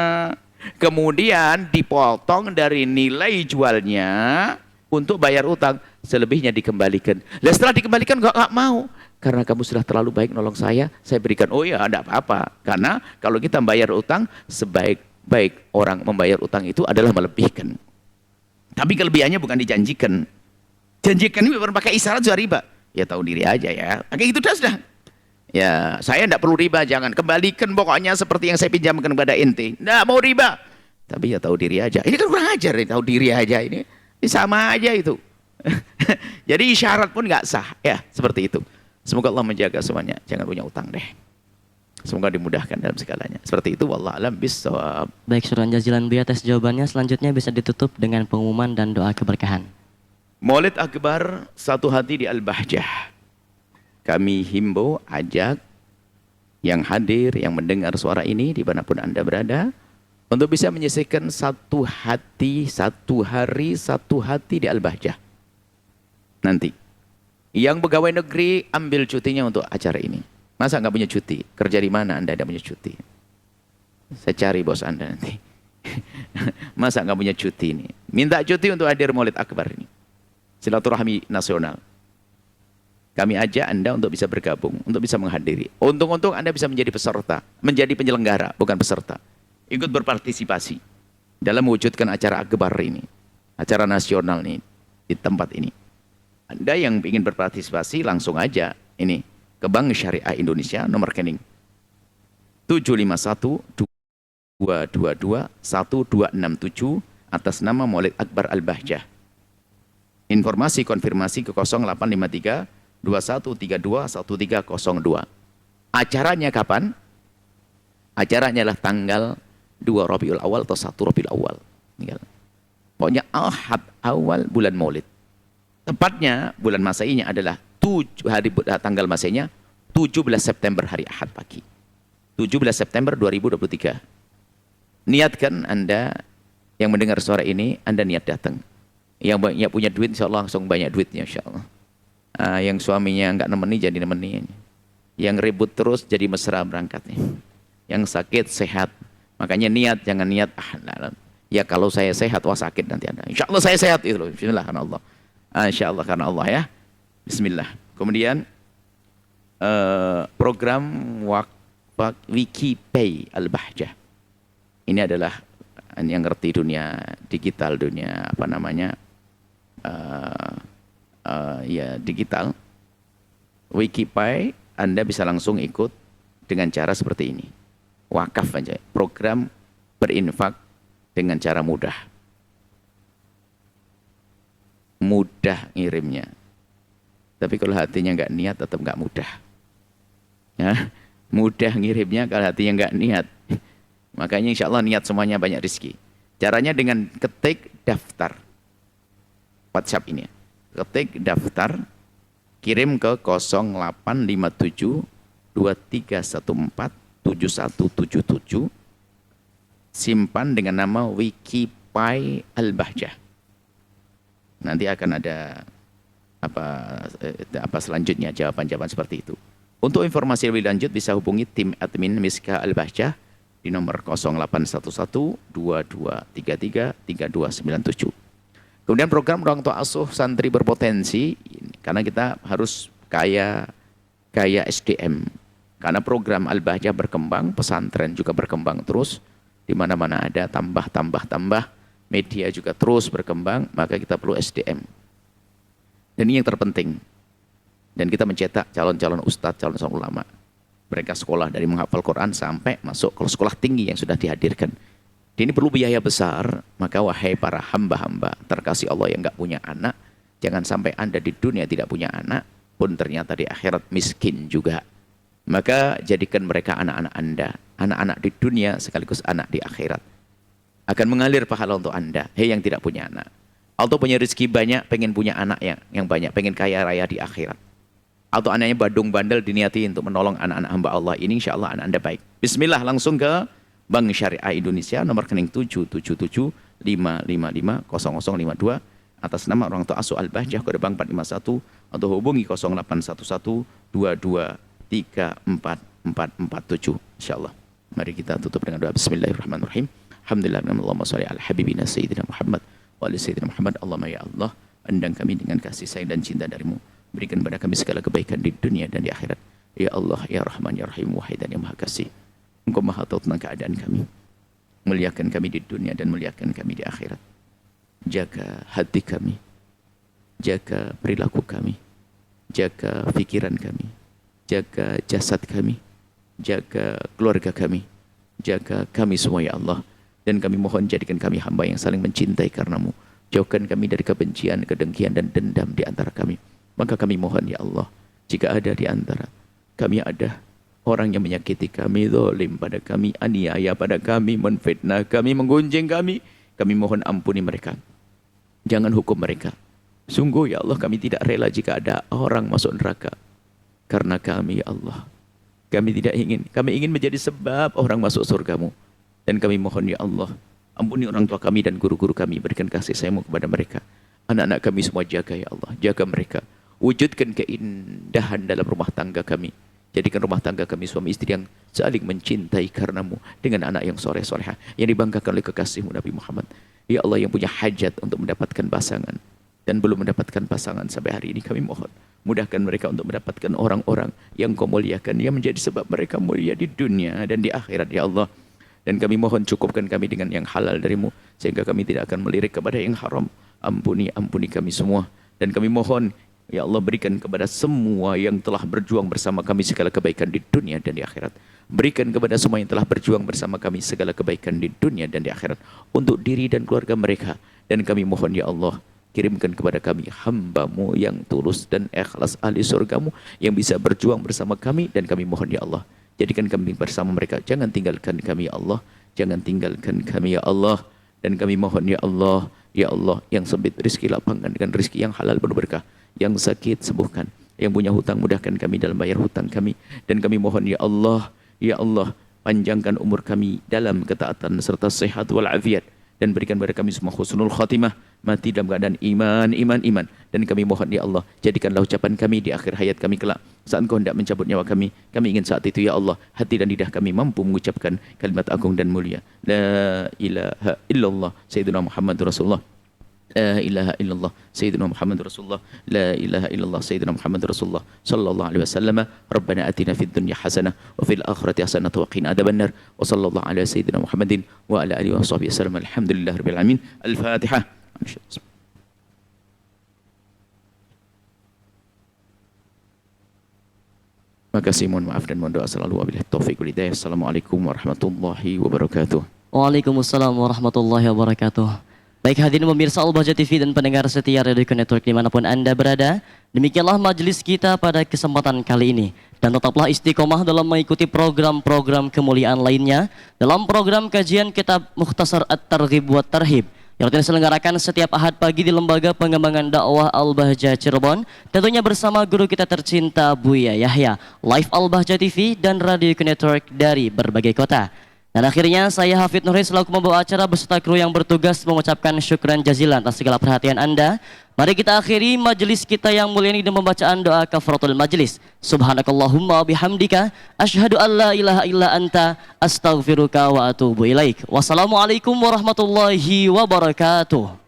Kemudian dipotong dari nilai jualnya untuk bayar utang, selebihnya dikembalikan. Lah setelah dikembalikan nggak mau, karena kamu sudah terlalu baik nolong saya berikan. Oh ya, ada apa-apa. Karena kalau kita bayar utang, sebaik-baik orang membayar utang itu adalah melebihkan. Tapi kelebihannya bukan dijanjikan. Janjikan ini berbagai isyarat sudah riba. Ya tahu diri aja ya. Kayak gitu dah sudah. Ya, saya tidak perlu riba, jangan. Kembalikan pokoknya seperti yang saya pinjamkan kepada ente. Tidak mau riba. Tapi ya tahu diri aja. Ini kan kurang ajar, tahu diri aja ini. Ini sama aja itu. Jadi isyarat pun nggak sah. Ya, seperti itu. Semoga Allah menjaga semuanya. Jangan punya utang deh. Semoga dimudahkan dalam segalanya. Seperti itu, wallah alam bissawab. Baik, syukran jazilan Buya atas jawabannya. Selanjutnya bisa ditutup dengan pengumuman dan doa keberkahan. Maulid Akbar satu hati di Al-Bahjah. Kami himbau, ajak yang hadir, yang mendengar suara ini dimanapun Anda berada, untuk bisa menyisihkan satu hati, satu hari, satu hati di Al-Bahjah. Nanti, yang pegawai negeri ambil cutinya untuk acara ini. Masa nggak punya cuti? Kerja di mana Anda tidak punya cuti? Saya cari bos Anda nanti. Masa nggak punya cuti ini? Minta cuti untuk hadir Maulid Akbar ini. Silaturahmi nasional. Kami ajak Anda untuk bisa bergabung, untuk bisa menghadiri. Untung-untung Anda bisa menjadi peserta, menjadi penyelenggara, bukan peserta. Ikut berpartisipasi dalam mewujudkan acara Akbar ini, acara nasional ini, di tempat ini. Anda yang ingin berpartisipasi langsung aja ini ke Bank Syariah Indonesia, nomor rekening 751 222 1267 atas nama Maulid Akbar Al-Bahjah. Informasi konfirmasi ke 0853 2132 1302. Acaranya kapan? Acaranya adalah tanggal 2 Rabiul Awal atau 1 Rabiul Awal. Pokoknya Ahad awal bulan Maulid. Tepatnya bulan Masehinya adalah tanggal Masehinya 17 September hari Ahad pagi. 17 September 2023. Niatkan Anda yang mendengar suara ini, Anda niat datang. Yang banyak punya duit, insya Allah langsung banyak duitnya, insya Allah. Yang suaminya nggak nemeni, jadi nemeni. Yang ribut terus, jadi mesra berangkatnya. Yang sakit, sehat. Makanya niat, jangan niat, ya kalau saya sehat, wah sakit nanti Anda. Insya Allah saya sehat, itu loh. Bismillah, karena Allah. Insya Allah, karena Allah ya. Bismillah. Kemudian, program WikiPay Al-Bahjah. Ini adalah yang ngerti dunia digital, dunia apa namanya, ya digital. WikiPay Anda bisa langsung ikut dengan cara seperti ini. Wakaf aja, program berinfak dengan cara mudah. Mudah ngirimnya. Tapi kalau hatinya nggak niat tetap nggak mudah. Ya, mudah ngirimnya kalau hatinya nggak niat. Makanya insya Allah niat semuanya banyak rezeki. Caranya dengan ketik daftar. WhatsApp ini. Ketik daftar, kirim ke 0857 2314 7177, simpan dengan nama WikiPay Al-Bahjah. Nanti akan ada apa selanjutnya, jawaban-jawaban seperti itu. Untuk informasi lebih lanjut bisa hubungi tim admin Miska Al-Bahjah di nomor 0811 2233 3297. Kemudian program orang tua asuh santri berpotensi, karena kita harus kaya SDM. Karena program Al-Bahjah berkembang, pesantren juga berkembang terus, di mana-mana ada tambah, media juga terus berkembang, maka kita perlu SDM. Dan ini yang terpenting. Dan kita mencetak calon-calon ustadz, calon-calon ulama. Mereka sekolah dari menghafal Quran sampai masuk ke sekolah tinggi yang sudah dihadirkan. Ini perlu biaya besar, maka wahai para hamba-hamba terkasih Allah yang nggak punya anak, jangan sampai Anda di dunia tidak punya anak, pun ternyata di akhirat miskin juga. Maka jadikan mereka anak-anak Anda, anak-anak di dunia sekaligus anak di akhirat. Akan mengalir pahala untuk Anda, hei yang tidak punya anak. Atau punya rezeki banyak, pengen punya anak yang banyak, pengen kaya raya di akhirat. Atau anaknya badung bandel diniati untuk menolong anak-anak hamba Allah ini, insya Allah anak Anda baik. Bismillah, langsung ke Bank Syariah Indonesia, nomor rekening 777 555 0052 atas nama orang tua asuh Al-Bahjah, kode bank 451, atau hubungi 0811 22 34447. Insyaallah. Mari kita tutup dengan doa. Bismillahirrahmanirrahim. Alhamdulillah, Allahumma sholli ala habibina sayyidina Muhammad wa ala sayyidina Muhammad. Allahumma ya Allah, pandang kami dengan kasih sayang dan cinta darimu. Berikan kepada kami segala kebaikan di dunia dan di akhirat. Ya Allah, ya Rahman, ya Rahim, wahai dan yang maha kasih. Engkau maha tahu tentang keadaan kami. Muliakan kami di dunia dan muliakan kami di akhirat. Jaga hati kami. Jaga perilaku kami. jaga pikiran kami, jaga jasad kami, jaga keluarga kami, jaga kami semua ya Allah. Dan kami mohon jadikan kami hamba yang saling mencintai karenamu. Jauhkan kami dari kebencian, kedengkian dan dendam di antara kami. Maka kami mohon ya Allah, jika ada di antara kami ada orang yang menyakiti kami, zalim pada kami, aniaya pada kami, menfitnah kami, menggunjing kami mohon ampuni mereka. Jangan hukum mereka. Sungguh ya Allah, kami tidak rela jika ada orang masuk neraka karena kami ya Allah. Kami tidak ingin, kami ingin menjadi sebab orang masuk surgamu. Dan kami mohon ya Allah, ampuni orang tua kami dan guru-guru kami, berikan kasih sayangmu kepada mereka. Anak-anak kami semua jaga ya Allah, jaga mereka. Wujudkan keindahan dalam rumah tangga kami. Jadikan rumah tangga kami suami istri yang saling mencintai karenamu, dengan anak yang soleh-solehah, yang dibanggakan oleh kekasihmu Nabi Muhammad. Ya Allah, yang punya hajat untuk mendapatkan pasangan dan belum mendapatkan pasangan sampai hari ini, kami mohon mudahkan mereka untuk mendapatkan orang-orang yang kau muliakan, yang menjadi sebab mereka mulia di dunia dan di akhirat ya Allah. Dan kami mohon cukupkan kami dengan yang halal darimu, sehingga kami tidak akan melirik kepada yang haram. Ampuni kami semua. Dan kami mohon ya Allah, berikan kepada semua yang telah berjuang bersama kami segala kebaikan di dunia dan di akhirat. Berikan kepada semua yang telah berjuang bersama kami segala kebaikan di dunia dan di akhirat, untuk diri dan keluarga mereka. Dan kami mohon ya Allah, kirimkan kepada kami hamba-Mu yang tulus dan ikhlas ahli surgamu, yang bisa berjuang bersama kami. Dan kami mohon ya Allah, jadikan kami bersama mereka. Jangan tinggalkan kami ya Allah, jangan tinggalkan kami ya Allah. Dan kami mohon ya Allah, yang sempit rizki lapangkan dengan rizki yang halal penuh berkah, yang sakit sembuhkan, yang punya hutang mudahkan kami dalam bayar hutang kami. Dan kami mohon ya Allah, panjangkan umur kami dalam ketaatan serta sehat walafiat, dan berikan kepada kami semua husnul khatimah, mati dalam keadaan iman. Dan kami mohon ya Allah, jadikanlah ucapan kami di akhir hayat kami kelak, saat Engkau hendak mencabut nyawa kami ingin saat itu ya Allah, hati dan lidah kami mampu mengucapkan kalimat agung dan mulia, la ilaha illallah Sayyidina Muhammad Rasulullah. لا إله إلا الله سيدنا محمد رسول الله. لا إله إلا الله سيدنا محمد رسول الله صلى الله عليه وسلم. ربنا آتنا في الدنيا حسنة وفي الآخرة حسنة وقنا عذاب النار. وصلى الله على سيدنا محمد وعلى آله وصحبه وسلم. الحمد لله رب العالمين. الفاتحة. Terima kasih, mohon maaf dan mohon doa selalu. Wabillahi taufiq wal hidayah. Assalamualaikum warahmatullahi wabarakatuh. Waalaikumsalam warahmatullahi wabarakatuh. Baik hadirin pemirsa Al-Bahjah TV dan pendengar setia Radio Network dimanapun Anda berada, demikianlah majelis kita pada kesempatan kali ini. Dan tetaplah istiqomah dalam mengikuti program-program kemuliaan lainnya dalam program kajian kitab Mukhtasar At-Targhib wa Tarhib yang rutin diselenggarakan setiap Ahad pagi di Lembaga Pengembangan Dakwah Al-Bahjah Cirebon, tentunya bersama guru kita tercinta Buya Yahya, live Al-Bahjah TV dan Radio Network dari berbagai kota. Dan akhirnya saya Hafid Nurhi selaku membawa acara beserta kru yang bertugas mengucapkan syukran jazilan atas segala perhatian Anda. Mari kita akhiri majelis kita yang mulia ini dengan pembacaan doa kafaratul majelis. Subhanakallahumma bihamdika asyhadu an la ilaha illa anta astaghfiruka wa atubu ilaik. Wassalamualaikum warahmatullahi wabarakatuh.